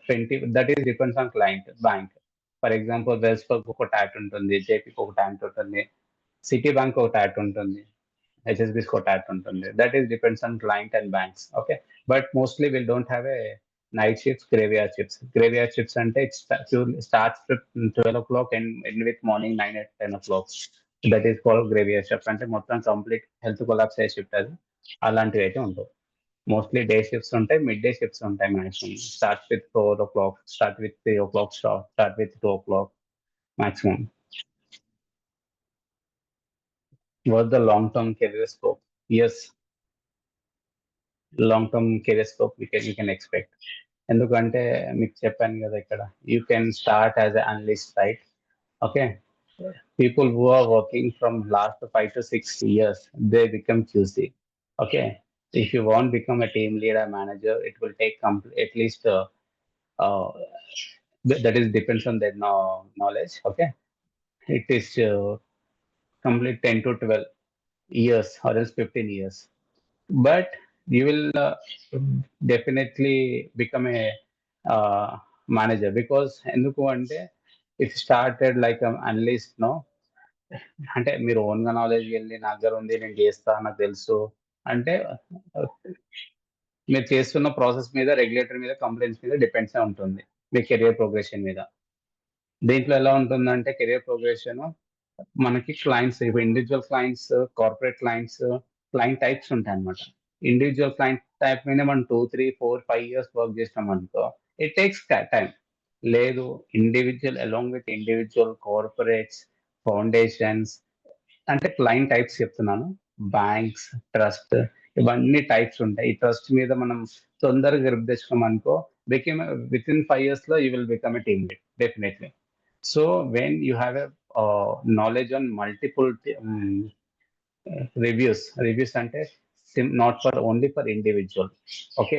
20, that is depends on client, bank. For example Wells Fargo ఒక ట్యాట్ ఉంటుంది, జేపీకి ఒక ట్యాట్ ఉంటుంది, సిటీ బ్యాంక్ ఒక ట్యాట్ ఉంటుంది, హెచ్ఎస్బిస్కి ఒక ట్యాట్ ఉంటుంది. That is depends on client and banks. Okay, but mostly will don't have a night shifts, graveyard shifts. Graveyard shifts అంటే starts 12 o'clock and end with morning 9 at 10 o'clock. That is called graveyard shift. అంటే మొత్తం complete health collapse అయ్యే shift అది. అలాంటివి అయితే ఉండవు. Mostly day shifts ఉంటాయి, mid day shifts ఉంటాయి maximum. Start with 4 o'clock, start with 3 o'clock, start with 2 o'clock maximum. What the long-term career scope? Yes, long-term career scope you can expect. ఎందుకంటే మీకు చెప్పాను కదా, ఇక్కడ you can start as a analyst, right? Okay, people who are working from last 5 to 6 years, they become QC. Okay, if you want to become a team leader, manager, it will take at least that is depends on their knowledge. Okay, it is complete 10 to 12 years or else 15 years, but you will definitely become a manager. Because ఎందుకు అంటే if started like an analyst, no, అంటే మీరు own గా knowledge వెళ్ళి నా దగ్గర ఉంది, నేను చేస్తా, నాకు తెలుసు అంటే మీరు చేస్తున్న ప్రాసెస్ మీద, రెగ్యులేటర్ మీద, కంప్లైంట్స్ మీద డిపెండ్స్ ఉంటుంది, మీ కెరియర్ ప్రోగ్రెషన్ మీద. దీంట్లో ఎలా ఉంటుందంటే కెరియర్ ప్రోగ్రెషన్ మనకి క్లయింట్స్, ఇప్పుడు individual clients, corporate clients, client types ఉంటాయి అనమాట. ఇండివిజువల్ క్లయింట్ టైప్ మీద మనం 2, 3, 4, 5 years వర్క్ చేసినాం అనుకో, ఇట్ టేక్స్ టైం. లేదు, individual along with individual, corporates, foundations, అంటే క్లయింట్ టైప్స్ చెప్తున్నాను, బ్యాంక్స్, ట్రస్ట్, ఇవన్నీ టైప్స్ ఉంటాయి. ఈ ట్రస్ట్ మీద మనం తొందరగా గ్రిప్ తెచ్చుకున్నాం అనుకో, విత్ ఇన్ 5 years లో you will become a team lead definitely. So when you have a knowledge on multiple reviews అంటే not for only for individual. Okay,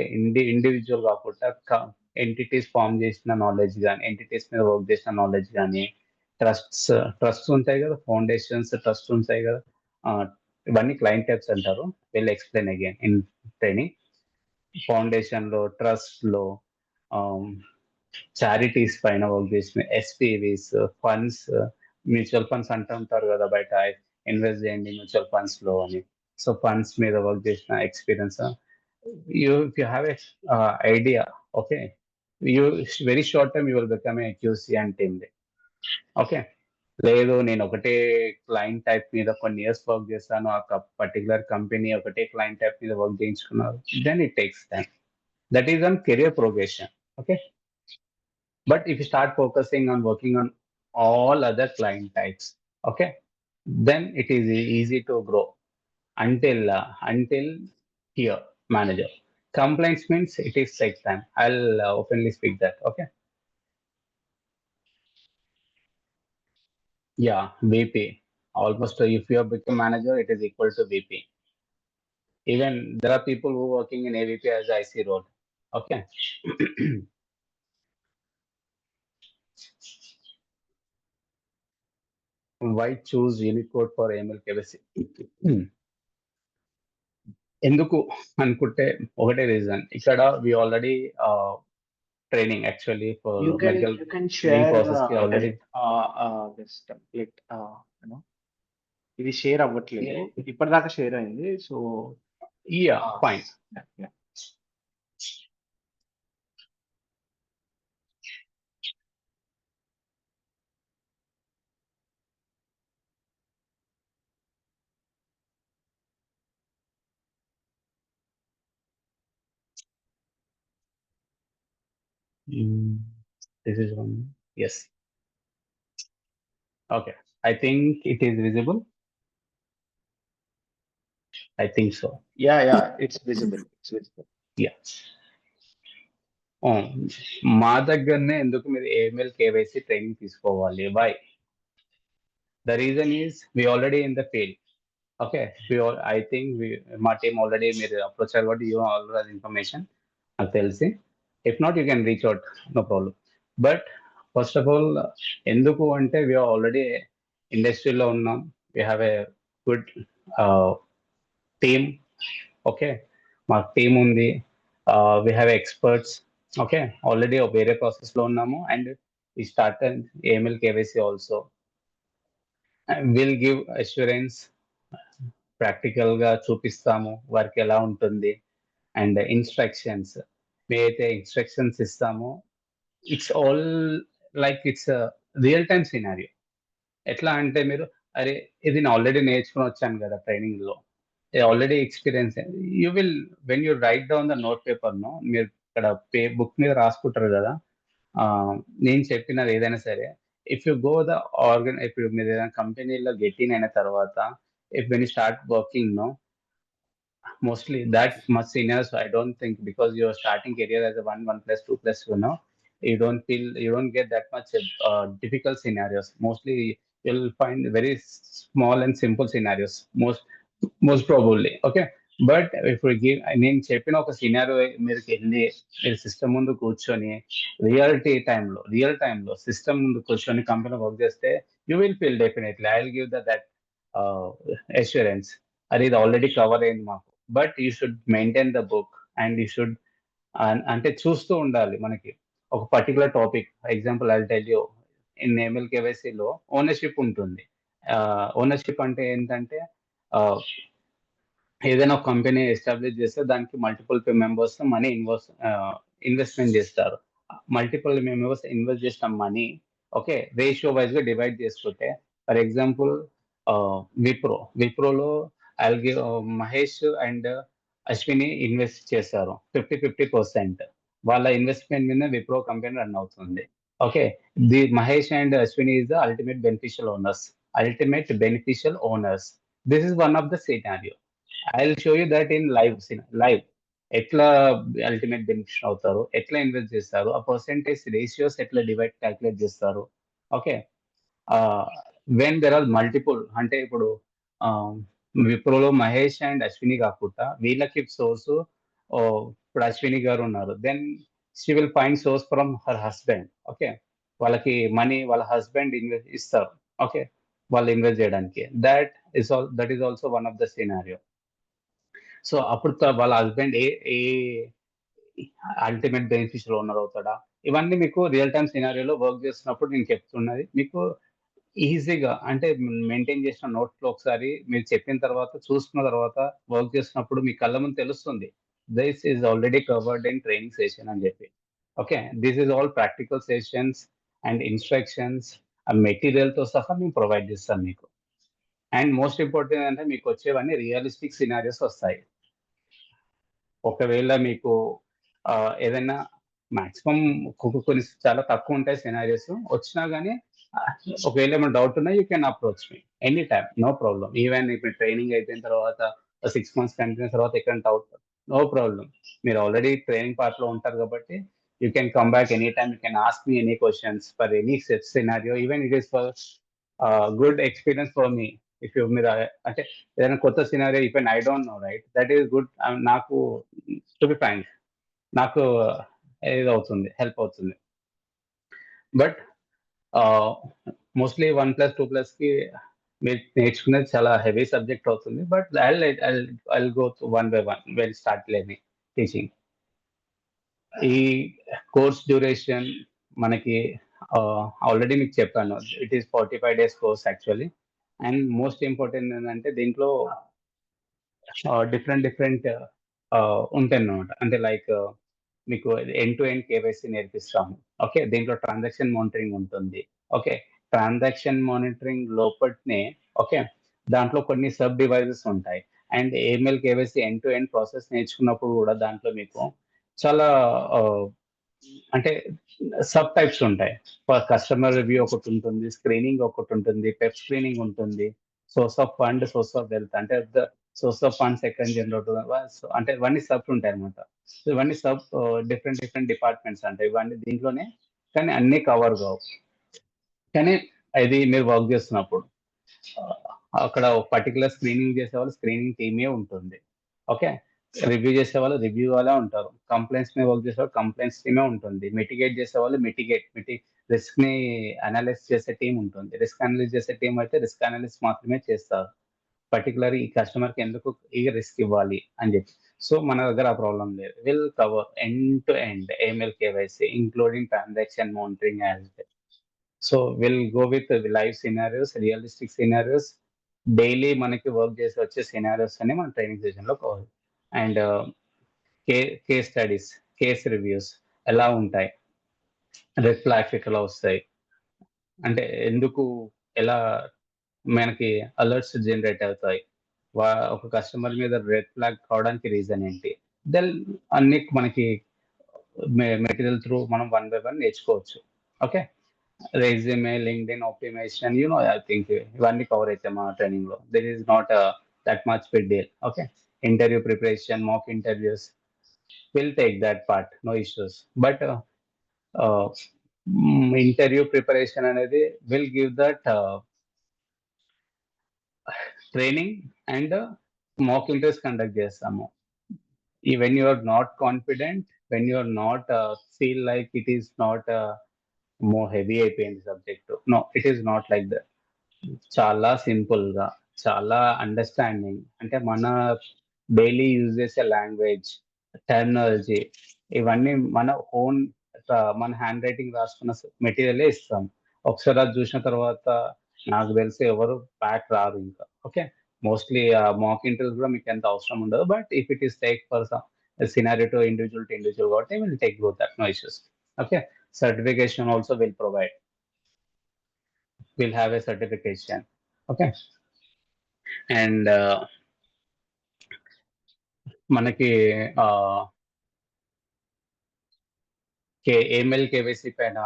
individual కాకుండా ఎంటిటీస్ ఫామ్ చేసిన నాలెడ్జ్ కానీ, ఎంటిటీస్ మీద work చేసిన knowledge కానీ, trusts ఉంటాయి కదా, ఫౌండేషన్స్, ట్రస్ట్ ఉంటాయి కదా, ఇవన్నీ క్లయింట్ టైప్స్ అంటారు. Will explain again in training. Foundation లో, ట్రస్ట్ లో, చారిటీస్ పైన వర్క్ చేసిన ఎస్పీవీస్, ఫండ్స్, మ్యూచువల్ ఫండ్స్ అంటూ ఉంటారు కదా బయట, ఇన్వెస్ట్ చేయండి మ్యూచువల్ ఫండ్స్ లో అని. సో ఫండ్స్ మీద వర్క్ చేసిన experience, you have a idea. Okay, you very short time you will become a QC and team lead. Okay, లేదు నేను ఒకటే క్లయింట్ టైప్ మీద కొన్ని ఇయర్స్ వర్క్ చేస్తాను, ఆ పర్టికులర్ కంపెనీ ఒకటే క్లయింట్ టైప్ మీద వర్క్ చేయించుకున్నారు, then it takes time. That is on career progression. Okay, but if you start focusing on working on all other client types, okay, then it is easy to grow until here manager. Complaints means it is take time. I'll openly speak that. Okay, yeah, VP, almost if you have become manager, it is equal to VP. Even there are people who are working in AVP as IC role. Okay. Why choose Unicode for AML KYC? ఎందుకు అనుకుంటే ఒకటే reason, ఇక్కడ we already training actually for You can share process కి already this template. ఇది share అవ్వట్లేదు, ఇప్పటిదాకా share అయింది. So yeah fine. This is one. Yes. Okay. I think it is visible. I think so. Yeah, it's visible. Yeah. మా దగ్గరనే ఎందుకు మీరు AML KYC training తీసుకోవాలి? Why? The reason is we already in the field. Okay, I think మా team already మీరు approach అయ్యారు కాబట్టి you already information నాకు తెలిసి. If not you can reach out, no problem. But first of all ఎందుకు అంటే we're already ఇండస్ట్రీలో ఉన్నాం, we have a good team. Okay, మాకు టీమ్ ఉంది, we have experts. Okay, already వేరే ప్రాసెస్లో ఉన్నాము, and we started AML KYC also. And we'll give assurance, practical గా చూపిస్తాము వర్క్ ఎలా ఉంటుంది. అండ్ ఇన్స్ట్రక్షన్స్ మేమైతే ఇన్స్ట్రక్షన్స్ ఇస్తామో it's all like it's real time scenario. ఎట్లా అంటే మీరు అరే ఇది నేను ఆల్రెడీ నేర్చుకుని వచ్చాను కదా ట్రైనింగ్ లో, already experience. You will when you write down the note paper no, మీరు ఇక్కడ బుక్ మీద రాసుకుంటారు కదా, నేను చెప్పినది ఏదైనా సరే, ఇఫ్ యూ గో ద ఇప్పుడు మీరు ఏదైనా కంపెనీలో గెట్ ఇన్ అయిన తర్వాత, if when you start working no, mostly that much seniors I don't think, because you're starting career as a 1 1 plus 2 plus, you don't get that much difficult scenarios. Mostly you'll find very small and simple scenarios, most probably. Okay, but if we give, నేను చెప్పిన ఒక scenario మీదకి వెళ్ళి మీరు system ముందు కూర్చొని real టైంలో system ముందు కూర్చొని కంపెనీ వర్క్ చేస్తే you will feel definitely I will give that assurance. అది ఇది ఆల్రెడీ కవర్ అయింది మాకు. But you should maintain the book and you should, అంటే చూస్తూ ఉండాలి. మనకి ఒక particular topic, example I tell you, in AML KYC లో ఓనర్షిప్ ఉంటుంది. ఓనర్షిప్ అంటే ఏంటంటే, ఏదైనా ఒక కంపెనీ ఎస్టాబ్లిష్ చేస్తే దానికి మల్టిపుల్ మెంబర్స్ మనీ ఇన్వెస్ట్మెంట్ చేస్తారు. మల్టిపుల్ మెంబర్స్ ఇన్వెస్ట్ చేసిన మనీ, ఓకే, రేషియో వైజ్ గా డివైడ్ చేసుకుంటే, ఫర్ ఎగ్జాంపుల్ విప్రోలో మహేష్ అండ్ అశ్విని ఇన్వెస్ట్ చేశారు 50-50%. వాళ్ళ ఇన్వెస్ట్మెంట్ మీద విప్రో కంపెనీ రన్ అవుతుంది. Okay, the Mahesh and Ashwini is the ultimate beneficial owners. This is one of the scenario. I'll show you that in live. ఎట్లా ultimate beneficial అవుతారు, ఎట్లా ఇన్వెస్ట్ చేస్తారు, ఆ పర్సెంటేజ్ రేషియోస్ ఎట్లా క్యాల్కులేట్ చేస్తారు. Okay, when there are multiple, అంటే ఇప్పుడు విప్రోలో Mahesh and Ashwini కాకుండా వీళ్ళకి సోర్స్, ఇప్పుడు అశ్విని గారు ఉన్నారు, then she will find source from her husband. Okay, వాళ్ళకి మనీ వాళ్ళ హస్బెండ్ ఇన్వెస్ట్ ఇస్తారు. ఓకే, వాళ్ళు ఇన్వెస్ట్ చేయడానికి. That is also one of the scenario. So అప్పుడు వాళ్ళ husband a ultimate beneficial owner అవుతాడా, ఇవన్నీ మీకు రియల్ టైమ్ సినారియోలో వర్క్ చేస్తున్నప్పుడు నేను చెప్తున్నది మీకు ఈజీగా, అంటే మెయింటైన్ చేసిన నోట్ లో ఒకసారి మీరు చెప్పిన తర్వాత చూసుకున్న తర్వాత వర్క్ చేసినప్పుడు మీ కళ్ళ ముందు తెలుస్తుంది, this is already covered in training session అని చెప్పి. Okay, this is all practical sessions and instructions, ఆ మెటీరియల్ తో సహా మేము ప్రొవైడ్ చేస్తాం మీకు. అండ్ మోస్ట్ ఇంపార్టెంట్ అంటే మీకు వచ్చేవన్నీ రియలిస్టిక్ సినారియోస్ వస్తాయి. ఒకవేళ మీకు ఏదైనా మాక్సిమం కొన్ని చాలా తక్కువ ఉంటాయి సినారియోస్, వచ్చినా కానీ ఒకవేళ ఏమైనా డౌట్ ఉన్నా you can approach me any time, no problem. Even ఇప్పుడు ట్రైనింగ్ అయిపోయిన తర్వాత 6 months కంటిన్యూ తర్వాత ఎక్కడ డౌట్, నో ప్రాబ్లం. మీరు ఆల్రెడీ ట్రైనింగ్ పార్ట్ లో ఉంటారు కాబట్టి you can come back any time, you can ask me any questions for any scenario. Even it is for good experience for me. If you మీరు అంటే ఏదైనా కొత్త scenario even I don't know right, that is good. నాకు to be Frank, నాకు ఇది అవుతుంది, help అవుతుంది. But mostly 1+2+ కి మీరు నేర్చుకునేది చాలా హెవీ సబ్జెక్ట్ అవుతుంది. But I go one by one well start learning teaching. ఈ కోర్స్ డ్యూరేషన్ మనకి ఆల్రెడీ మీకు చెప్పాను, it is 45 days course actually. And most important ఏంటంటే దీంట్లో డిఫరెంట్ ఉంటాయి అన్నమాట. అంటే లైక్ మీకు ఎండ్ టు ఎండ్ కేవైసీ నేర్పిస్తాము. ఓకే, దీంట్లో ట్రాన్సాక్షన్ మానిటరింగ్ ఉంటుంది. ఓకే, ట్రాన్సాక్షన్ మానిటరింగ్ లోపట్నే, ఓకే, దాంట్లో కొన్ని సబ్ డివైజెస్ ఉంటాయి. And AML KYC end to end process నేర్చుకున్నప్పుడు కూడా దాంట్లో మీకు చాలా అంటే సబ్ టైప్స్ ఉంటాయి. కస్టమర్ రివ్యూ ఒకటి ఉంటుంది, స్క్రీనింగ్ ఒకటి ఉంటుంది, పెప్ స్క్రీనింగ్ ఉంటుంది, source of fund, source of wealth, అంటే సోర్స్ ఆఫ్ ఫండ్స్ ఎక్కడ జనరేట్ అవుతుంది, అంటే ఇవన్నీ సబ్స్ ఉంటాయి అనమాట. సో ఇవన్నీ సబ్ డిఫరెంట్ డిపార్ట్మెంట్స్ అంటే ఇవన్నీ దీంట్లోనే, కానీ అన్ని కవర్ కావు. కానీ ఇది మీరు వర్క్ చేస్తున్నప్పుడు అక్కడ ఒక పర్టికులర్ స్క్రీనింగ్ చేసే వాళ్ళు స్క్రీనింగ్ టీమే ఉంటుంది. ఓకే, రివ్యూ చేసే వాళ్ళు రివ్యూ వాళ్ళే ఉంటారు, కంప్లైంట్స్ మీద వర్క్ చేసే వాళ్ళు కంప్లైంట్స్ టీమే ఉంటుంది, మిటిగేట్ చేసే వాళ్ళు రిస్క్ ని అనలైజ్ చేసే టీం ఉంటుంది. రిస్క్ అనలైజ్ చేసే టీం అయితే రిస్క్ అనలైజ్ మాత్రమే చేస్తారు, పర్టికులర్ ఈ కస్టమర్ కి ఎందుకు ఈ రిస్క్ ఇవ్వాలి అని చెప్పి. సో మన దగ్గర ఆ ప్రాబ్లం లేదు. Will cover end to end AML KYC including transaction monitoring as well. So will go with live scenarios, realistic scenarios, daily మనకి వర్క్ చేసి వచ్చే సినారియోస్ అని మన ట్రైనింగ్ సెషన్లో కావాలి. And case studies, case reviews ఎలా ఉంటాయి, రెడ్ ఫ్లాగ్స్ ఎట్లా వస్తాయి, అంటే ఎందుకు ఎలా మనకి అలర్ట్స్ జనరేట్ అవుతాయి, ఒక కస్టమర్ మీద రెడ్ ఫ్లాగ్ కావడానికి రీజన్ ఏంటి, దెన్ అన్ని మనకి మెటీరియల్ త్రూ మనం 1 by 1 నేర్చుకోవచ్చు. Okay, resume, LinkedIn optimization, I think ఇవన్నీ కవర్ అవుతాయి మా ట్రైనింగ్ లో. This is not that much big deal. Okay, interview preparation, mock interviews, will take that part, no issues. But interview preparation అనేది will give that training and mock interviews conduct చేస్తాము. When you are not confident, when you are not feel like it is not more heavy అయిపోయింది subject, no it is not like that. చాలా simple గా, చాలా understanding, అంటే మన daily use చేసే language, terminology, ఇవన్నీ మన ఓన్ మన హ్యాండ్ రైటింగ్ రాసుకున్న మెటీరియలే ఇస్తాం. ఒకసారి అది చూసిన తర్వాత నాకు తెలిసి ఎవరు బ్యాక్ రారు ఇంకా. ఓకే, మోస్ట్లీ మాక్ ఇంటర్వ్యూస్ కూడా మీకు ఎంత అవసరం ఉండదు. But if it is take for scenario to individual కాబట్టి will take both that, no issues. Okay, certification also will provide, will have a certification. Okay, and మనకి AML KYC పైన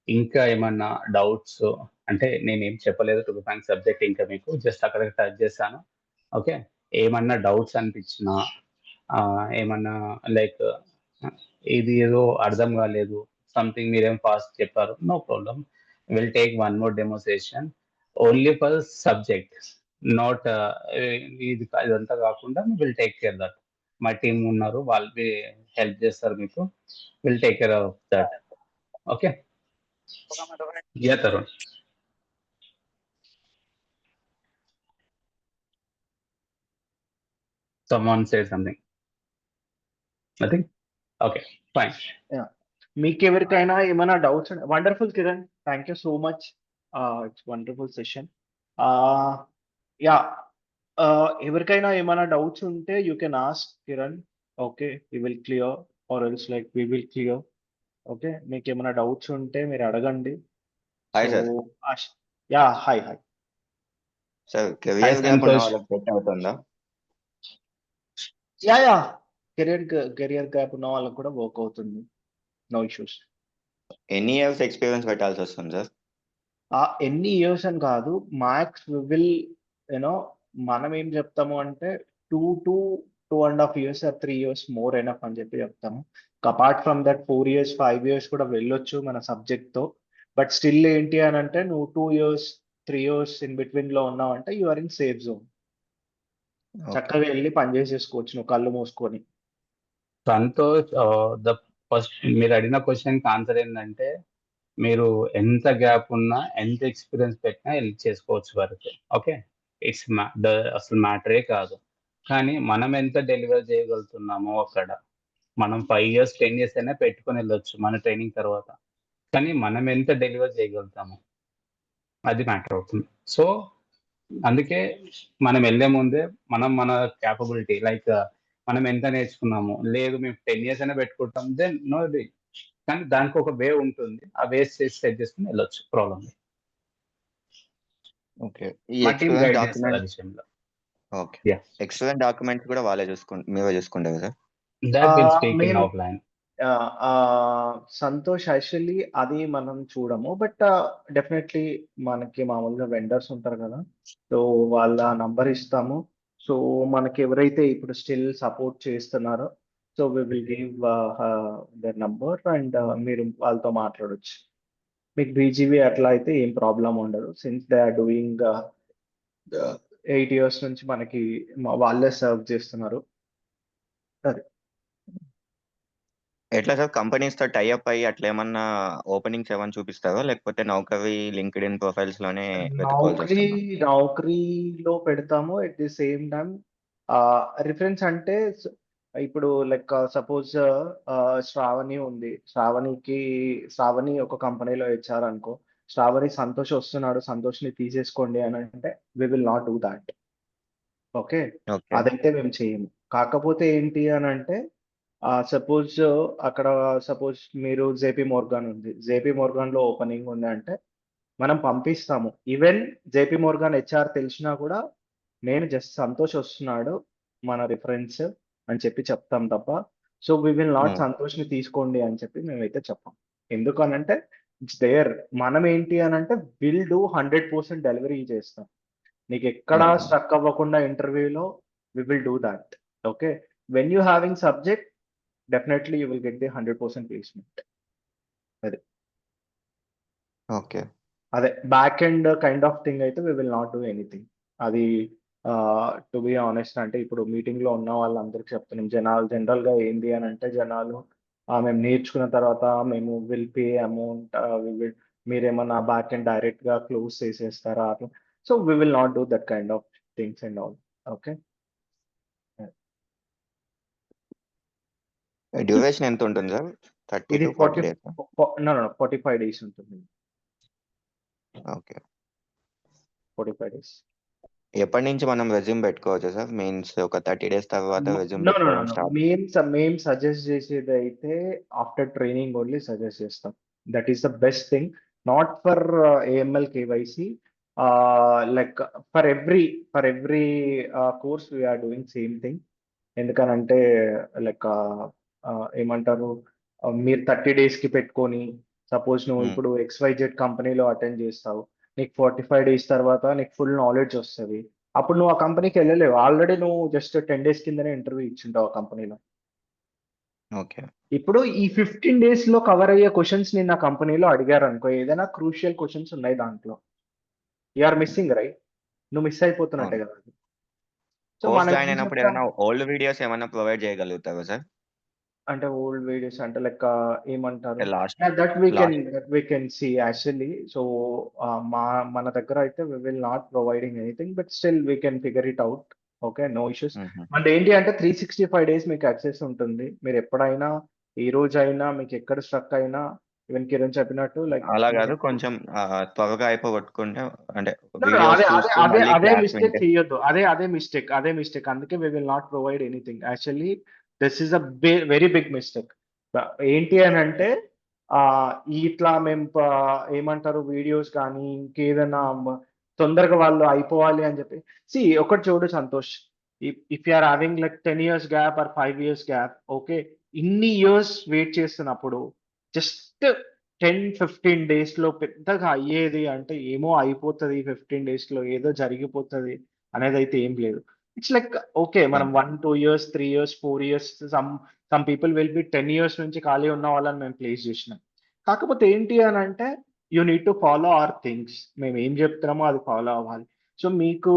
ఇంకా ఏమన్నా డౌట్స్, అంటే నేనేం చెప్పలేదు టు బి ఫ్రాంక్ సబ్జెక్ట్, ఇంకా మీకు జస్ట్ అక్కడ టచ్ చేశాను. ఓకే, ఏమన్నా డౌట్స్ అనిపించినా, ఏమన్నా లైక్ ఇది ఏదో అర్థం కాలేదు, సంథింగ్ మీరేం ఫాస్ట్ చెప్పారు, no problem, will take 1 more demo session only for subject, not ఇదంతా కాకుండా విల్ టేక్ కేర్ దట్. మా టీం ఉన్నారు, వాళ్ళు హెల్ప్ చేస్తారు మీకు, will take care of that. Okay, yeah Tarun. Someone say something. Nothing? Okay, fine. మీకు ఎవరికైనా ఏమైనా doubts? Wonderful Kiran, thank you so much. It's wonderful session. Yeah, ఎవరికైనా ఏమైనా డౌట్స్ ఉంటే you can ask Kiran. Okay, we will clear are else like we will clear. Okay, మీకు ఏమైనా doubts ఉంటే మీరు అడగండి. Hi sir. Yeah, hi hi sir, career gap ఉన్న వాళ్ళకి సెట్ అవుతుందా? యా, కెరియర్ గ్యాప్ ఉన్న వాళ్ళకి కూడా వర్క్ అవుతుంది, నో ఇష్యూస్. ఎన్ని ఇయర్స్ ఎక్స్పీరియన్స్ పెట్టాల్సి వస్తుంది సార్? ఎన్ని ఇయర్స్ అని కాదు, మ్యాక్స్ విల్ యూనో మనం ఏం చెప్తాము అంటే 2 to 2.5 years or 3 years more enough అని చెప్పి చెప్తాము. Apart from that 4 years 5 years కూడా వెళ్ళొచ్చు మన సబ్జెక్ట్ తో. బట్ స్టిల్ ఏంటి అని అంటే నువ్వు 2 years 3 years ఇన్ బిట్వీన్ లో ఉన్నావు అంటే you are in safe zone. చక్కగా వెళ్ళి పని చేసేసుకోవచ్చు నువ్వు కళ్ళు మూసుకొని. సంతోష్, ద ఫస్ట్ మీరు అడిగిన క్వశ్చన్కి ఆన్సర్ ఏంటంటే, మీరు ఎంత గ్యాప్ ఉన్నా, ఎంత ఎక్స్పీరియన్స్ పెట్టినా వెళ్ళి చేసుకోవచ్చు వరకు. ఓకే, ఇట్స్ అసలు మ్యాటరే కాదు. కానీ మనం ఎంత డెలివర్ చేయగలుగుతున్నామో అక్కడ, మనం 5 years 10 years అయినా పెట్టుకొని వెళ్ళొచ్చు మన ట్రైనింగ్ తర్వాత, కానీ మనం ఎంత డెలివర్ చేయగలుగుతాము అది మ్యాటర్ అవుతుంది. సో అందుకే మనం వెళ్ళే ముందే మన క్యాపబిలిటీ, లైక్ మనం ఎంత నేర్చుకున్నాము, లేదు మేము 10 years అయినా పెట్టుకుంటాం, దెన్ నో ది. కానీ దానికి ఒక వే ఉంటుంది, ఆ వే సెట్ చేసుకుని వెళ్ళొచ్చు, ప్రాబ్లం. ఓకే, ఈ experience document, okay, experience documents కూడా వాళ్ళే మీరే చూసుకుంటారు కదా? That will speak in offline. Santosh, actually అది మనం చూడము, బట్ డెఫినెట్లీ మనకి మామూలుగా వెండర్స్ ఉంటారు కదా, సో వాళ్ళ నంబర్ ఇస్తాము. సో మనకి ఎవరైతే ఇప్పుడు స్టిల్ సపోర్ట్ చేస్తున్నారో, so we will give their number and మీరు వాళ్ళతో మాట్లాడొచ్చు. మీకు బీజీవీ అట్లా అయితే ఏం ప్రాబ్లం ఉండదు, since they are doing 8 years నుంచి మనకి వాళ్ళే సర్వ్ చేస్తున్నారు. సరే, ఎట్లా సార్, కంపెనీస్ తో టైఅప్ అయ్యి అట్లా ఏమన్నా ఓపెనింగ్స్ ఏమైనా చూపిస్తారా, లేకపోతే నౌకరీ లింక్డ్ఇన్ ప్రొఫైల్స్ లోనే నౌకరీలో పెడతాము. At the same time reference అంటే ఇప్పుడు లైక్ సపోజ్ శ్రావణి ఉంది, శ్రావణి ఒక కంపెనీలో హెచ్ఆర్ అనుకో, స్ట్రాబెర్రీ సంతోష్ వస్తున్నాడు, సంతోష్ని తీసేసుకోండి అని అంటే we will not do that. Okay, okay. అదైతే మేము చేయము. కాకపోతే ఏంటి అని అంటే సపోజ్ అక్కడ సపోజ్ మీరు జేపీ మోర్గాన్ ఉంది, జేపీ మోర్గాన్లో ఓపెనింగ్ ఉంది అంటే మనం పంపిస్తాము. ఈవెన్ జేపీ మోర్గాన్ హెచ్ఆర్ తెలిసినా కూడా నేను జస్ట్ సంతోష్ వస్తున్నాడు మన రిఫరెన్స్ అని చెప్పి చెప్తాం తప్ప, సో వి విల్ నాట్ హ్మ్. సంతోష్ని తీసుకోండి అని చెప్పి మేమైతే చెప్పాం. ఎందుకనంటే ఇట్స్ దేర్, మనం ఏంటి అని అంటే విల్ డూ 100% డెలివరీ చేస్తాం. నీకు ఎక్కడా హుహు. స్ట్రక్ అవ్వకుండా ఇంటర్వ్యూలో we will do that. Okay, when you having subject definitely you will get the 100% placement. అది ఓకే. అదే back end kind of thing అయితే we will not do anything. అది టు బి ఆనెస్ట్ అంటే ఇప్పుడు మీటింగ్ లో ఉన్న వాళ్ళందరికీ చెప్తున్నాం. జనాలు జనరల్ గా ఏంది అని అంటే జనాలు మేము నేర్చుకున్న తర్వాత మేము విల్ పే అమౌంట్, మీరేమన్నా బ్యాక్ ఎండ్ డైరెక్ట్ గా క్లోజ్ చేసేస్తారా అట్లా. So we will not do that kind of things and all. Okay, duration ఎంత ఉంటుంది సార్? 30 ఇది టు 40 డేస్? 45 డేస్ ఉంటుంది. ఓకే. 45 డేస్. ఎప్పటి నుంచి మనం రెజ్యూమ్ పెట్టుకోవచ్చు సార్? మీన్స్ ఒక 30 డేస్ తర్వాత రెజ్యూమ్ నో నో పెట్టుకోవడం నో స్టార్ట్. మేము సజెస్ట్ చేసేది అయితే ఆఫ్టర్ ట్రైనింగ్ ఓన్లీ సజెస్ట్ చేస్తాం. That is the best thing, not for AML KYC. Like for every course we're doing same thing. ఎందుకనంటే like ఏమంటారు, మీరు 30 డేస్కి పెట్టుకొని సపోజ్ నువ్వు హ్మ్. ఇప్పుడు XYZ కంపెనీలో అటెండ్ చేస్తావు, నీకు 45 డేస్ తర్వాత నీకు ఫుల్ నాలెడ్జ్ వస్తుంది. అప్పుడు నువ్వు ఆ కంపెనీకి వెళ్ళలేవు, ఆల్రెడీ నువ్వు జస్ట్ 10 డేస్ కిందనే ఇంటర్వ్యూ ఇచ్చింటావు ఆ కంపెనీలో. ఓకే. ఇప్పుడు ఈ 15 డేస్ లో కవర్ అయ్యే క్వశ్చన్స్ నేను ఆ కంపెనీలో అడిగారు అనుకో, ఏదైనా క్రూషియల్ క్వశ్చన్స్ ఉన్నాయి దాంట్లో, ఆర్ మిస్సింగ్ రైట్, నువ్వు మిస్ అయిపోతున్నట్టే అవును. కదా. సో కోర్స్ మనం జాయిన్ ఏం అయినప్పుడు చెప్తాం ఏమైనా ఓల్డ్ వీడియోస్ ఏమైనా ప్రొవైడ్ చేయగలుగుతారా సార్? అంటే ఓల్డ్ వీడియోస్ అంటే లైక్ ఏమంటారు, last that last we can see actually. So మన దగ్గర అయితే we will not providing anything, but still we can figure it out. Okay, no issues. హుహు. అంటే ఏంటి అంటే 365 డేస్ మీకు యాక్సెస్ ఉంటుంది. మీరు ఎప్పుడైనా ఏ రోజైనా మీకు ఎక్కడ స్ట్రక్ అయినా, ఈవెన్ కిరణ్ చెప్పినట్టు లైక్ అలా కాదు, కొంచెం త్వరగా అయిపోగొట్టుకుంటే అంటే No, no, వీడియోస్ చూస్తూ మళ్ళీ అదే క్లాస్ మిస్టేక్ వింటే. చేయొద్దు. అదే మిస్టేక్. అందుకే we will not provide anything. Actually this is a very big mistake. ఏంటి అని అంటే ఇట్లా మేము ఏమంటారు వీడియోస్ కానీ ఇంకేదైనా తొందరగా వాళ్ళు అయిపోవాలి అని చెప్పి. ఒకటి చూడు Santosh, if you are having like 10 years gap or 5 years gap, okay, ఇన్ని ఇయర్స్ వెయిట్ చేస్తున్నప్పుడు జస్ట్ 10-15 డేస్ లో పెద్దగా అయ్యేది అంటే ఏమో అయిపోతుంది, 15 డేస్ లో ఏదో జరిగిపోతుంది అనేది అయితే ఏం లేదు. ఇట్స్ లైక్ ఓకే, మనం 1-2 years 3 years 4 years, some people will be 10 years నుంచి ఖాళీ ఉన్న వాళ్ళని మేము ప్లేస్ చేసినాం. కాకపోతే ఏంటి అని అంటే you need to follow our things. మేము ఏం చెప్తున్నామో అది ఫాలో అవ్వాలి. సో మీకు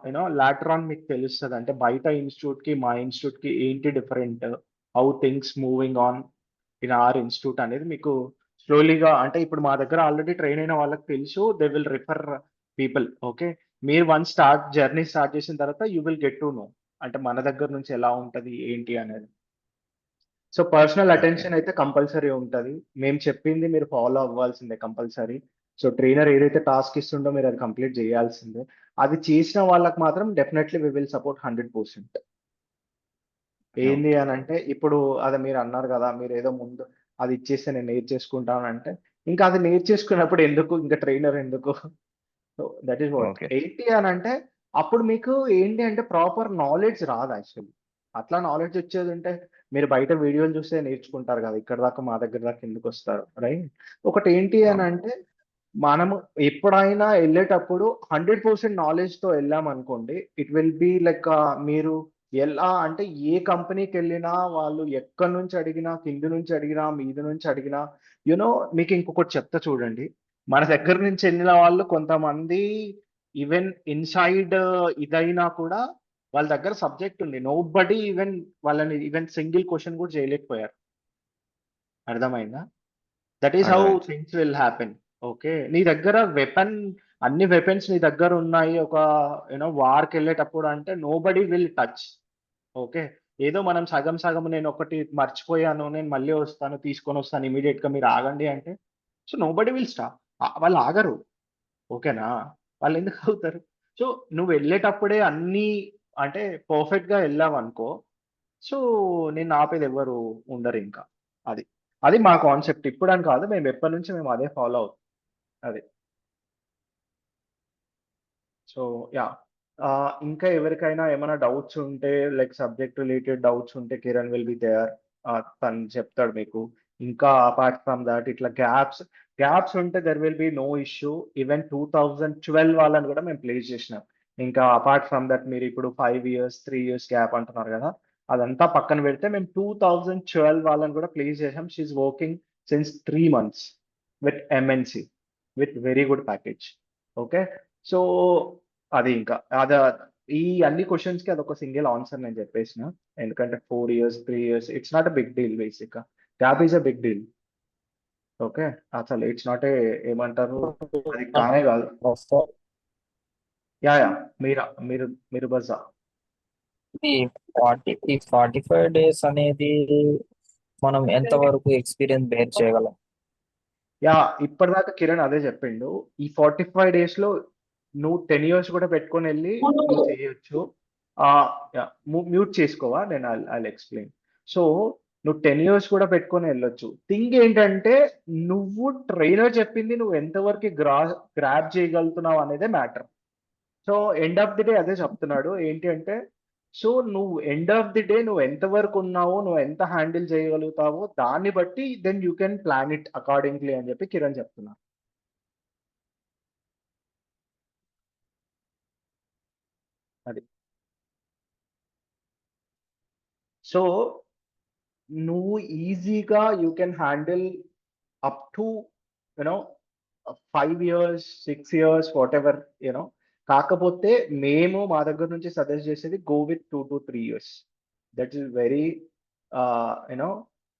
యూనో లాటర్ ఆన్ మీకు తెలుస్తుంది అంటే బయట ఇన్స్టిట్యూట్ కి మా ఇన్స్టిట్యూట్ కి ఏంటి different, how things moving on in or institute అనేది మీకు స్లోలీగా అంటే ఇప్పుడు మా దగ్గర ఆల్రెడీ ట్రైన్ అయిన వాళ్ళకి తెలుసు, they will refer people. Okay, మీరు వన్ జర్నీ స్టార్ట్ చేసిన తర్వాత you will get to no అంటే మన దగ్గర నుంచి ఎలా ఉంటది ఏంటి అనేది. So personal okay. అటెన్షన్ అయితే కంపల్సరీ ఉంటుంది. మేము చెప్పింది మీరు ఫాలో అవ్వాల్సిందే కంపల్సరీ. సో ట్రైనర్ ఏదైతే టాస్క్ ఇస్తుండో మీరు అది కంప్లీట్ చేయాల్సిందే. అది చేసిన వాళ్ళకి మాత్రం డెఫినెట్లీ వి విల్ సపోర్ట్ 100%. ఏంది ఓకే. అని అంటే ఇప్పుడు అది మీరు అన్నారు కదా, మీరు ఏదో ముందు అది ఇచ్చేస్తే నేను నేర్చేసుకుంటాను అంటే, ఇంకా అది నేర్చేసుకున్నప్పుడు ఎందుకు ఇంకా ట్రైనర్ ఎందుకు. So that is what okay. ఏంటి అని అంటే అప్పుడు మీకు ఏంటి అంటే ప్రాపర్ నాలెడ్జ్ రాదు యాక్చువల్లీ. అట్లా నాలెడ్జ్ వచ్చేది ఉంటే మీరు బయట వీడియోలు చూస్తే నేర్చుకుంటారు కదా, ఇక్కడ దాకా మా దగ్గర దాకా ఎందుకు వస్తారు రైట్. ఒకటి ఏంటి అని అవును. అంటే మనము ఎప్పుడైనా వెళ్ళేటప్పుడు 100% నాలెడ్జ్ తో వెళ్ళాం అనుకోండి, ఇట్ విల్ బి లైక్ మీరు ఎలా అంటే ఏ కంపెనీకి వెళ్ళినా వాళ్ళు ఎక్కడి నుంచి అడిగినా, కింది నుంచి అడిగినా, మీద నుంచి అడిగినా, యునో మీకు ఇంకొకటి చెప్తా చూడండి. మన దగ్గర నుంచి వెళ్ళిన వాళ్ళు కొంతమంది ఈవెన్ ఇన్సైడ్ ఇదైనా కూడా వాళ్ళ దగ్గర సబ్జెక్ట్ ఉంది, నో బడీ ఈవెన్ వాళ్ళని ఈవెన్ సింగిల్ క్వశ్చన్ కూడా చేయలేకపోయారు. అర్థమైందా? దట్ ఈస్ హౌ అర్థమైంది. Things will happen. ఓకే, నీ దగ్గర అన్ని వెపన్స్ నీ దగ్గర ఉన్నాయి ఒక యూనో వార్కి వెళ్ళేటప్పుడు అంటే nobody will touch. Okay, ఏదో మనం సగం సగం నేను ఒకటి మర్చిపోయాను నేను మళ్ళీ వస్తాను తీసుకొని వస్తాను ఇమీడియట్ గా మీరు ఆగండి అంటే, so nobody will stop. వాళ్ళు ఆగరు. ఓకేనా? వాళ్ళు ఎందుకు ఆగుతారు? సో నువ్వు వెళ్ళేటప్పుడే అన్నీ అంటే పర్ఫెక్ట్‌గా ఎళ్ళావనుకో, సో నిన్ను ఆపేది ఎవ్వరు ఉండరు ఇంకా. అది. అది మా కాన్సెప్ట్. ఇప్పుడని కాదు. మేము ఎప్పటినుంచి మేము అదే ఫాలో అవుతాం. అది. So yeah! ఇంకా ఎవరికైనా ఏమైనా డౌట్స్ ఉంటే లైక్ సబ్జెక్ట్ రిలేటెడ్ డౌట్స్ ఉంటే కిరణ్ విల్ బి దేర్. తను చెప్తాడు మీకు. ఇంకా అపార్ట్ ఫ్రమ్ థట్ ఇట్లా గ్యాప్స్ ఉంటే there will be no issue. Even 2012 వాళ్ళని కూడా మేము ప్లేస్ చేసినాం. ఇంకా అపార్ట్ ఫ్రమ్ దట్ మీరిప్పుడు 5 ఇయర్స్, 3 ఇయర్స్ గ్యాప్ అంటున్నారు కదా! అదంతా పక్కన పెడితే మేము 2012 వాళ్ళని కూడా ప్లేస్ చేసాం. She is working since 3 months with MNC with very good package. Okay. So అది ఇంకా. ఈ అన్ని క్వెషన్స్‌కి అదొక సింగిల్ ఆన్సర్ నేను చెప్పేసిన. ఎందుకంటే 4 years, 3 years it's not a big deal బేసిక్‌గా. Gap is a big deal. Okay. అసలు ఇట్స్ నాట్ ఏమంటారు? అది కానే కాదు. యాహ్! మీరు మీరు బజ్జా. ఈ 45 డేస్ అనేది మనం ఎంతవరకు ఎక్స్పీరియన్స్ బేర్ చేయగలం? ఇప్పటిదాకా కిరణ్ అదే చెప్పిండు. ఈ 45 డేస్‌లో నువ్వు 10 ఇయర్స్ కూడా పెట్టుకొనెళ్ళి నువ్వు చేయొచ్చు. మ్యూట్ చేసుకోవా? నేను ఐల్ ఎక్స్‌ప్లెయిన్. సో, నువ్వు 10 ఇయర్స్ కూడా పెట్టుకొని ఎళ్ళొచ్చు. థింగ్ ఏంటంటే, నువ్వు ట్రైనర్ చెప్పింది నువ్వు ఎంత వరకి గ్రాబ్ చేయగలుగుతున్నావు అనేదే matter. So, end of the day అదే చెప్తున్నాడు. ఏంటి అంటే, సో నువ్వు ఎండ్ ఆఫ్ ది డే నువ్వు ఎంత వరకు ఉన్నావో, నువ్వు ఎంత హ్యాండిల్ చేయగలుగుతావో దాన్ని బట్టి then you can plan it accordingly అని చెప్పి కిరణ్ చెప్తున్నారు. అది. సో, నువ్వు ఈజీగా you can handle up to you know 5 years, 6 years whatever కాకపోతే మేము మా దగ్గర నుంచి సజెస్ట్ చేసేది go with 2-3 years. That is very you know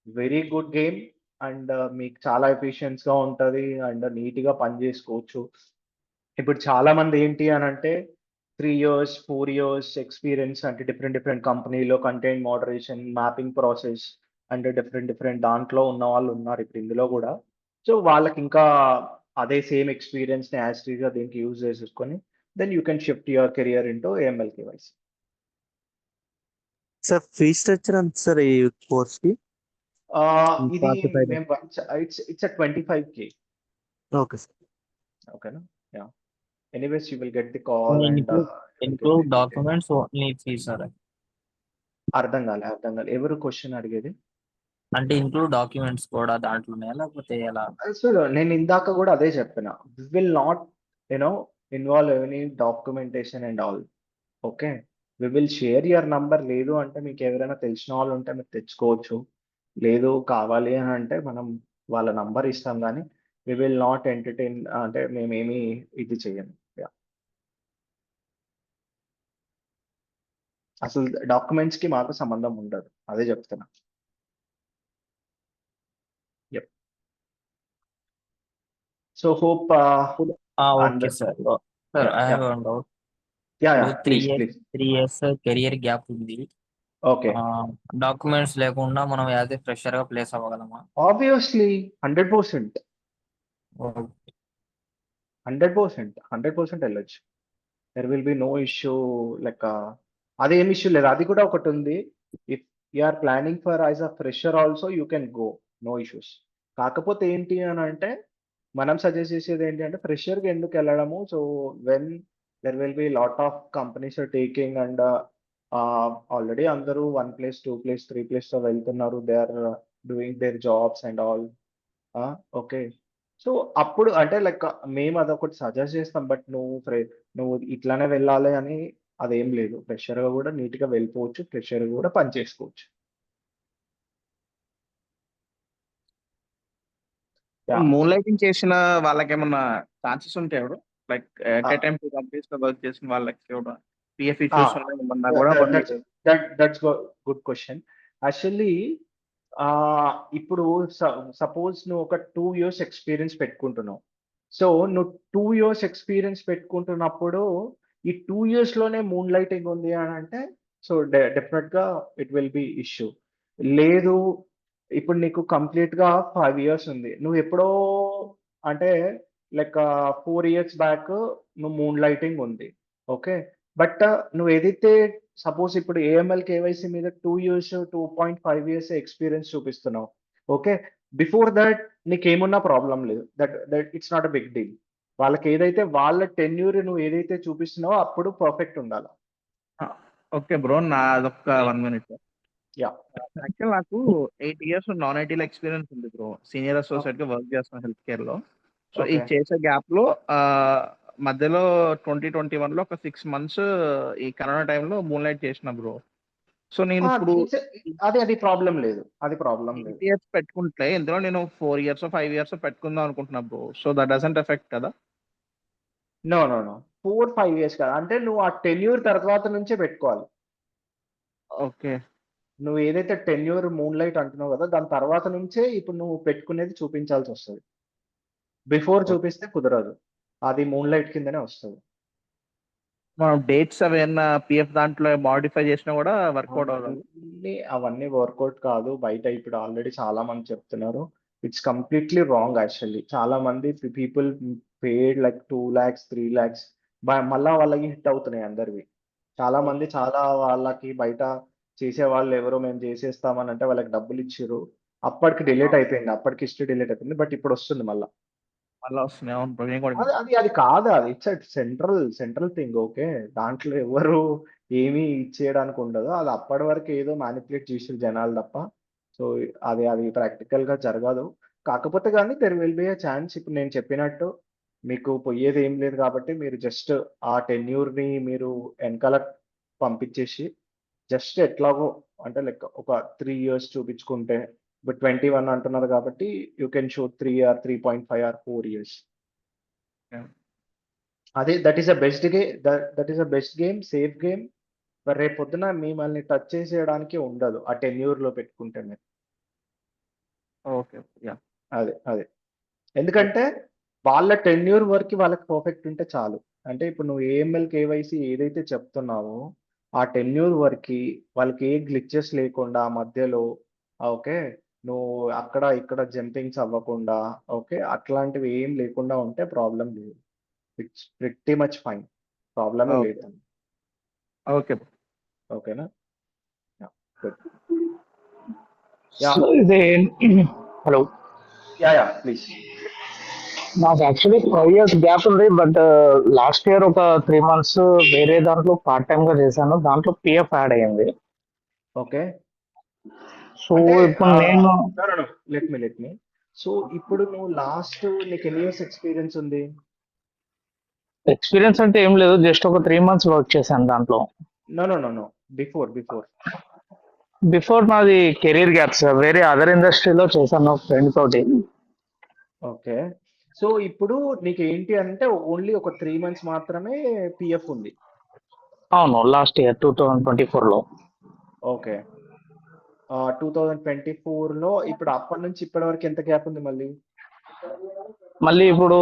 very good game. And మీకు చాలా ఎఫిషియన్స్‌గా ఉంటది. అండ్ నీట్‌గా పని చేసుకోవచ్చు. ఇప్పుడు చాలా మంది ఏంటి అనంటే 3 ఇయర్స్, 4 ఇయర్స్ ఎక్స్‌పీరియన్స్ అంటే డిఫరెంట్ కంపెనీలో content moderation, mapping process and different దాంట్లో ఉన్నవాళ్ళు ఉన్నారు ఇప్పుడు ఇందులో గూడా. సో, వాళ్ళకింకా అదే సేమ్ ఎక్స్‌పీరియన్స్‌ని యాజ్ ఇట్ ఈస్‌గా దీనికి యూజ్ చేసేసుకొని then you can shift your career into AML KYC. Sir fee structure ఎంత సార్ ఈ కోర్స్‌కి? ఇది 45 మేము ఇట్స్ 25K. Okay sir. ఓకేనా? Yeah! Anyways you will get the call and include documents only fees sir. అర్థం కాలే. ఎవరు క్వెషన్ అడిగేది? అంటే ఇంక్లూడ్ డాక్యుమెంట్స్ కూడా దాంట్లోనే లేకపోతే ఎలా? సో, నేను ఇందాక కూడా అదే చెప్పిన. We will not you involve any documentation and all. Okay. We will share your number. లేదు అంటే మీకు ఎవరైనా తెలిసిన వాళ్ళు ఉంటే మీరు తెచ్చుకోవచ్చు. లేదు కావాలి అని అంటే మనం వాళ్ళ నంబర్ ఇస్తాం గానీ వి విల్ నాట్ ఎంటర్‌టైన్ అంటే మేమేమి ఇది చెయ్యము. యాహ్! అసలు డాక్యుమెంట్స్‌కి మాకు సంబంధం ఉండదు. అదే చెప్తున్నా. Yep. So hope okay sir. Sir I have one doubt. Yeah! ఇప్పుడు ప్లీజ్. 3 ఇయర్స్ కెరియర్ గ్యాప్ ఉంది. ఓకే. డాక్యుమెంట్స్ లేకుండా మనం యాజ్ ఎ ఫ్రెషర్ గా ప్లేస్ అవ్వగలమా? ఆబ్వియస్లీ 100%. ఓకే. 100% ఎళ్ళొచ్చు. There will be no issue. Like అదేం ఇష్యూ లేదు. అది కూడా ఒకటుంది. If you are planning for as a fresher also you can go. No issues. కాకపోతే ఏంటి అనంటే మనం సజెస్ట్ చేసేది ఏంటి అంటే ఫ్రెషర్‌గా ఎందుకెళ్ళడము. So, when there will be lot of companies are taking and already అందరూ 1 ప్లేస్, 2 ప్లేస్, 3 ప్లేస్‌తో వెళ్తున్నారు. They are doing their jobs and all. Okay. So, అప్పుడు అంటే లైక్ మేము అదొకటి సజెస్ట్ చేస్తాం. బట్ నువ్వు ఇట్లానే వెళ్ళాలి అని అదేం లేదు. ఫ్రెషర్‌గా కూడా నీట్‌గా వెళ్ళిపోవచ్చు. ఫ్రెషర్‌గా కూడా పని చేసుకోవచ్చు. యాహ్! మూన్ లైటింగ్ చేసిన వాళ్ళకేమన్నా ఛాన్సెస్ ఉంటాయా bro? Like at a time 2 కంపెనీస్‌లో వర్క్ చేసిన వాళ్ళకి కూడా పీఎఫ్ ఇష్యూస్ ఉన్నాయేమన్నా కూడా కొన్ని దట్స్ గుడ్ క్వెషన్. యాక్చువల్లీ ఇప్పుడు సపోజ్ నువ్వు ఒక 2 ఇయర్స్ ఎక్స్‌పీరియన్స్ పెట్టుకుంటున్నావు. సో, నువ్వు 2 ఇయర్స్ ఎక్స్‌పీరియన్స్ పెట్టుకుంటున్నప్పుడు ఈ 2 ఇయర్స్‌లోనే మూన్ లైటింగ్ ఉంది అనంటే సో, డెఫినిట్‌గా ఇట్ విల్ బి ఇష్యూ. లేదు ఇప్పుడు నీకు కంప్లీట్‌గా 5 ఇయర్స్ ఉంది. నువ్వెప్పుడో అంటే లైక్ 4 years బ్యాక్ నువ్వు మూన్ లైటింగ్ ఉంది. ఓకే, బట్ నువ్వు ఏదైతే సపోజ్ ఇప్పుడు ఏఎంఎల్ కేవైసీ మీద 2 years 2.5 years ఎక్స్పీరియన్స్ చూపిస్తున్నావు. ఓకే, బిఫోర్ దట్ నీకేమున్నా ప్రాబ్లం లేదు, that it's not a big deal. వాళ్ళకి ఏదైతే వాళ్ళ టెన్యూర్ నువ్వు ఏదైతే చూపిస్తున్నావో అప్పుడు పర్ఫెక్ట్ ఉండాలి. ఓకే బ్రో, నా అదొక 1 minute. యా, యాక్చువల్ నాకు 8 years నాన్ ఐటీలో ఎక్స్పీరియన్స్ ఉంది బ్రో. సీనియర్ అసోసియేట్ గా వర్క్ చేస్తాను హెల్త్ కేర్ లో. సో ఈ ఓకే. చేసే గ్యాప్ లో మధ్యలో 2021 లో ఒక 6 months ఈ కరోనా టైంలో మూన్ లైట్ చేసిన బ్రో. సో నేను ఇప్పుడు అది ప్రాబ్లం లేదు, అది ప్రాబ్లం లేదు. 8 years పెట్టుకుంటే ఇందులో నేను 4 years 5 years పెట్టుకుందాం అనుకుంటున్నా bro. So that doesn't effect కదా? నో 4-5 years కాదు, అంటే నువ్వు ఆ టెన్యూర్ తర్వాత నుంచే పెట్టుకోవాలి. ఓకే, నువ్వు ఏదైతే టెన్యూర్ మూన్ లైట్ అంటున్నావు కదా, దాని తర్వాత నుంచే ఇప్పుడు నువ్వు పెట్టుకునేది చూపించాల్సి వస్తుంది. బిఫోర్ చూపిస్తే కుదరదు, అది మూన్ లైట్ కిందనే వస్తుంది. మనం డేట్స్ అవన్నీ పిఎఫ్ దాంట్లో మాడిఫై చేసినా కూడా వర్కౌట్ అవ్వాలి. అవన్నీ వర్కౌట్ కాదు. బయట ఇప్పుడు ఆల్రెడీ చాలా మంది చెప్తున్నారు, ఇట్స్ కంప్లీట్లీ రాంగ్. యాక్చువల్లీ చాలా మంది పీపుల్ పేడ్ లైక్ 2 lakhs 3 lakhs మళ్ళా వాళ్ళకి హిట్ అవుతున్నాయి అందరివి. చాలా మంది చాలా వాళ్ళకి బయట చేసే వాళ్ళు ఎవరో మేము చేసేస్తామని అంటే వాళ్ళకి డబ్బులు ఇచ్చారు, అప్పటికి డిలీట్ అయిపోయింది, అప్పటికి హిస్టరీ డిలీట్ అయిపోయింది. బట్ ఇప్పుడు వస్తుంది మళ్ళీ. వస్తున్నాయి. అవును బ్రో, నేను కూడా అది కాదు, అది ఇట్స్ సెంట్రల్ థింగ్. ఓకే, దాంట్లో ఎవరు ఏమీ ఇచ్చేయడానికి ఉండదు, అది అప్పటి వరకు ఏదో మ్యానిపులేట్ చేసారు జనాలు తప్ప. సో అది ప్రాక్టికల్ గా జరగదు. కాకపోతే కానీ there will be A chance. ఇప్పుడు నేను చెప్పినట్టు మీకు పోయేది ఏం లేదు కాబట్టి మీరు జస్ట్ ఆ టెన్యూర్ ని మీరు వెనకాల పంపించేసి జస్ట్ ఎట్లాగో అంటే లైక్ ఒక 3 years చూపించుకుంటే, ఇప్పుడు 21 అంటున్నారు కాబట్టి you can show 3 or 3.5 or 4 years. అదే that is a best game, that is a best game, safe game. మరి రేపు పొద్దున మిమ్మల్ని టచ్ చేసేయడానికి ఉండదు ఆ టెన్యూర్ లో పెట్టుకుంటే మీరు. ఓకే, అదే ఎందుకంటే వాళ్ళ టెన్యూర్ వరకు వాళ్ళకి పర్ఫెక్ట్ ఉంటే చాలు. అంటే ఇప్పుడు నువ్వు ఏఎంఎల్ కేవైసీ ఏదైతే చెప్తున్నావో ఆ టెన్యూర్ వరకు వాళ్ళకి ఏ గ్లిచెస్ లేకుండా మధ్యలో, ఓకే, నువ్వు అక్కడ ఇక్కడ జంపింగ్స్ అవ్వకుండా, ఓకే, అట్లాంటివి ఏం లేకుండా ఉంటే ప్రాబ్లం లేదు. ఇట్స్ ప్రిట్టి మచ్ ఫైన్, ప్రాబ్లమే లేదు. ఓకే, ఓకేనా? ఇది హలో, యా ప్లీజ్. నాకు యాక్చువల్లీ 5 years గ్యాప్ ఉంది, బట్ లాస్ట్ ఇయర్ ఒక 3 months వేరే దాంట్లో పార్ట్ టైం గా చేశాను, దాంట్లో పిఎఫ్ యాడ్ అయ్యింది. ఓకే, సో ఇప్పుడు నేను లెట్ మీ సో ఇప్పుడు నువ్వు లాస్ట్ నీకు ఎన్ని ఇయర్స్ ఎక్స్పీరియన్స్ ఉంది? ఎక్స్పీరియన్స్ అంటే ఏం లేదు, జస్ట్ ఒక 3 months వర్క్ చేశాను దాంట్లో. నో బిఫోర్ నాది కెరీర్ గ్యాప్స్, వేరే అదర్ ఇండస్ట్రీలో చేశాను ఫ్రెండ్ తోటి. ఓకే, సో ఇప్పుడు నీకు ఏంటి అంటే ఓన్లీ ఒక 3 months మాత్రమే పిఎఫ్ ఉంది? అవును, లాస్ట్ ఇయర్ 2024 లో. ఓకే, 2024 లో ఇప్పుడు అప్పటి నుంచి ఇప్పటి వరకు ఎంత గ్యాప్ ఉంది మళ్ళీ ఇప్పుడు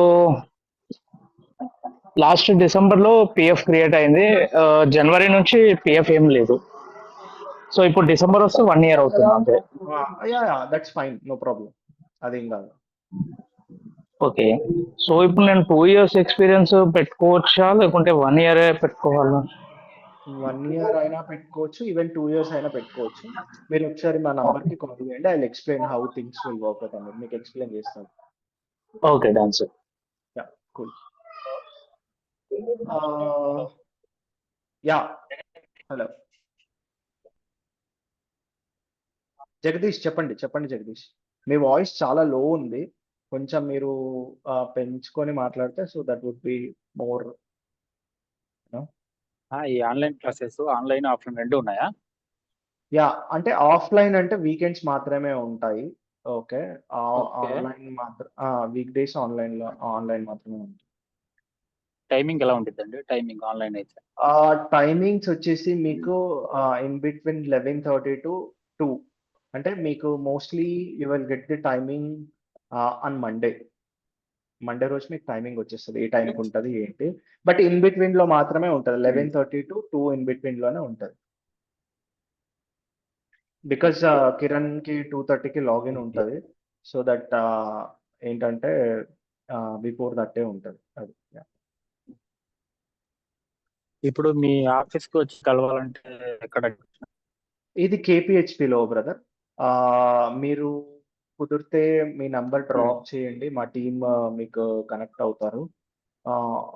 లాస్ట్ డిసెంబర్ లో పిఎఫ్ క్రియేట్ అయింది, జనవరి నుంచి పిఎఫ్ ఏం లేదు. సో ఇప్పుడు డిసెంబర్ వస్తే 1 year అవుతుంది అంతే. దట్స్ ఫైన్, నో ప్రాబ్లం, అదేం కాదు. ఓకే, సో ఇప్పుడు నేను 2 years ఎక్స్పీరియన్స్ పెట్టుకోవచ్చా, లేకుంటే 1 year పెట్టుకోవాలా? 1 year అయినా పెట్టుకోవచ్చు, ఈవెన్ 2 years అయినా పెట్టుకోవచ్చు. మీరు ఒకసారి మా నంబర్ కి కాల్ చేయండి, I will explain how things will work out అనేది మీకు ఎక్స్ప్లెయిన్ చేస్తాను. Okay, done sir. Yeah, cool. Yeah, hello Jagadish, చెప్పండి జగదీష్. మీ వాయిస్ చాలా లో ఉంది, కొంచెం మీరు పెంచుకొని మాట్లాడితే so that would be more. ఈ ఆన్లైన్ క్లాసెస్ ఆన్లైన్ ఆఫ్లైన్ రెండు ఉన్నాయా? యా, అంటే ఆఫ్లైన్ అంటే వీకెండ్స్ మాత్రమే ఉంటాయి. ఓకే, ఆన్లైన్ మాత్రం వీక్ డేస్ ఆన్లైన్ మాత్రమే ఉంటాయి. టైమింగ్ ఎలా ఉంటుందండి? టైమింగ్ ఆన్లైన్ అయితే టైమింగ్స్ వచ్చేసి మీకు ఇన్ బిట్వీన్ 11:30 to 2. అంటే మీకు mostly you will get the timing on Monday రోజు మీకు టైమింగ్ వచ్చేస్తుంది, ఏ టైంకి ఉంటుంది ఏంటి. బట్ ఇన్ బిట్వీన్ లో మాత్రమే ఉంటుంది, 11:30 to 2 ఇన్ బిట్వీన్ లోనే ఉంటుంది. బికాస్ కిరణ్ కి 2:30కి లాగిన్ ఉంటుంది. సో దట్ ఏంటంటే బిఫోర్ దట్టే ఉంటుంది అది. ఇప్పుడు మీ ఆఫీస్ కి వచ్చి కలవాలంటే ఎక్కడ? ఇది కేపీహెచ్పిలో బ్రదర్. మీరు కుదిరితే మీ నంబర్ డ్రాప్ చేయండి, మా టీమ్ మీకు కనెక్ట్ అవుతారు.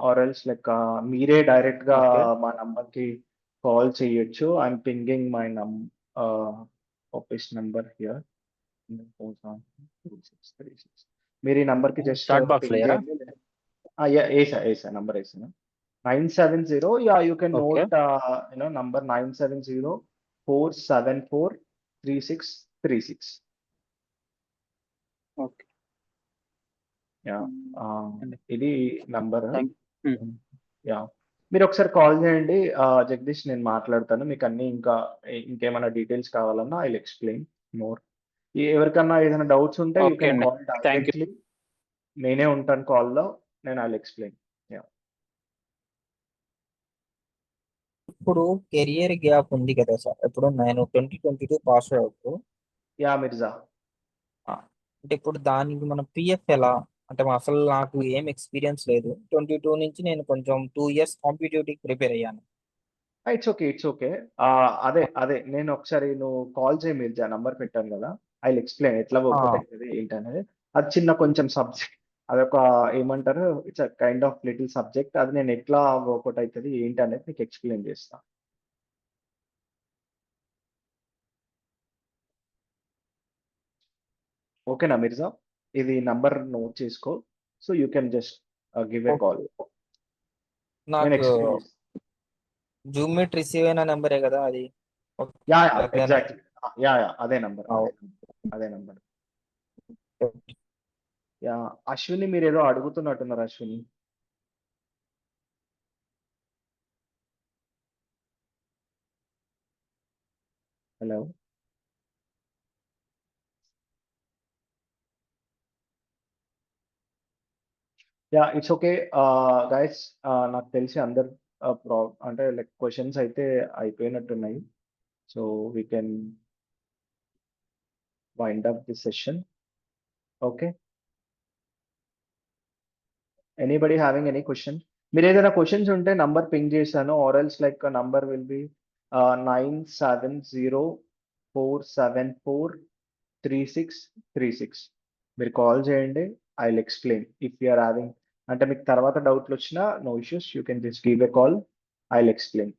ఆర్ ఎల్స్ లైక్ మీరే డైరెక్ట్గా Okay. మా నంబర్కి కాల్ చేయొచ్చు. I'm pinging my office number here. మీరు ఈ నంబర్కి just Chat box ping layer ఆ? చేయండి. వేసా నంబర్ వేసాను. 970, you can Okay. note number 970-474-3636. Okay. ఇది నంబర్. Thank you. మీరు ఒకసారి కాల్ చేయండి. జగదీష్ నేను మాట్లాడతాను, మీకు అన్ని ఇంకేమైనా డీటెయిల్స్ కావాలన్నా ఐ విల్ ఎక్స్ప్లెయిన్ మోర్. ఎవరికన్నా ఏదైనా డౌట్స్ ఉంటే యూ Okay కెన్ అండి. Call Thank you. డైరెక్ట్లీ. నేనే ఉంటాను కాల్లో, నేను ఐ విల్ ఎక్స్ప్లెయిన్. ఇప్పుడు కెరియర్ గ్యాప్ ఉంది కదా సార్, ఇప్పుడు నేను 2022 పాస్ అవుట్. మిర్జా. అంటే ఇప్పుడు దానికి మన పిఎఫ్ ఎలా, అంటే అసలు నాకు ఏం ఎక్స్పీరియన్స్ లేదు. 22 నుంచి నేను కొంచెం 2 years కాంపిటేటివ్ ప్రిపేర్ అయ్యాను. It's okay. అదే నేను ఒకసారి నువ్వు కాల్ చేయి మిర్జా, నంబర్ పెట్టాను కదా, ఐ విల్ ఎక్స్ప్లెయిన్ ఎట్లా వర్కౌట్ అవుతుంది ఏంటనేది. అది చిన్న కొంచెం సబ్జెక్ట్, అదొక ఏమంటారు, it's a kind of little subject. అది నేను ఎట్లా వర్కౌట్ అవుతుంది ఏంటి అనేది నీకు ఎక్స్ప్లెయిన్ చేస్తా. ఓకేనా మిర్జా? ఇది నంబర్ నోట్ చేసుకో, so you can just give a call. నేను నాకు ఎక్స్ప్లెయిన్ చేస్తాను. జూమ్ మీట్ రిసీవ్ అయిన నెంబరే కదా అది? ఎగ్జాక్ట్లీ. అదే నంబర్. అశ్విని, మీరు ఏదో అడుగుతున్నట్టున్నారు Ashwini. Hello. It's okay guys. నాకు తెలిసి అందరు అంటే లైక్ క్వశ్చన్స్ అయితే అయిపోయినట్టున్నాయి. So we can wind up this session. Okay, anybody having any question? మీరు ఏదైనా క్వశ్చన్స్ ఉంటే నంబర్ పింగ్ చేశాను, or else like number will be 970-474-3636. మీరు కాల్ చేయండి, I will explain. If you're having, అంటే మీకు తర్వాత డౌట్లు వచ్చినా no issues, you can just give a call, I will explain.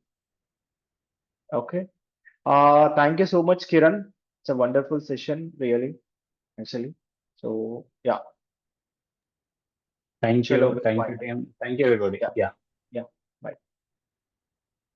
Okay, thank you so much Kiran. It's a wonderful session really, actually. So Thank Chalo, you. Thank you, fine. team. Thank you, everybody. Yeah. Yeah.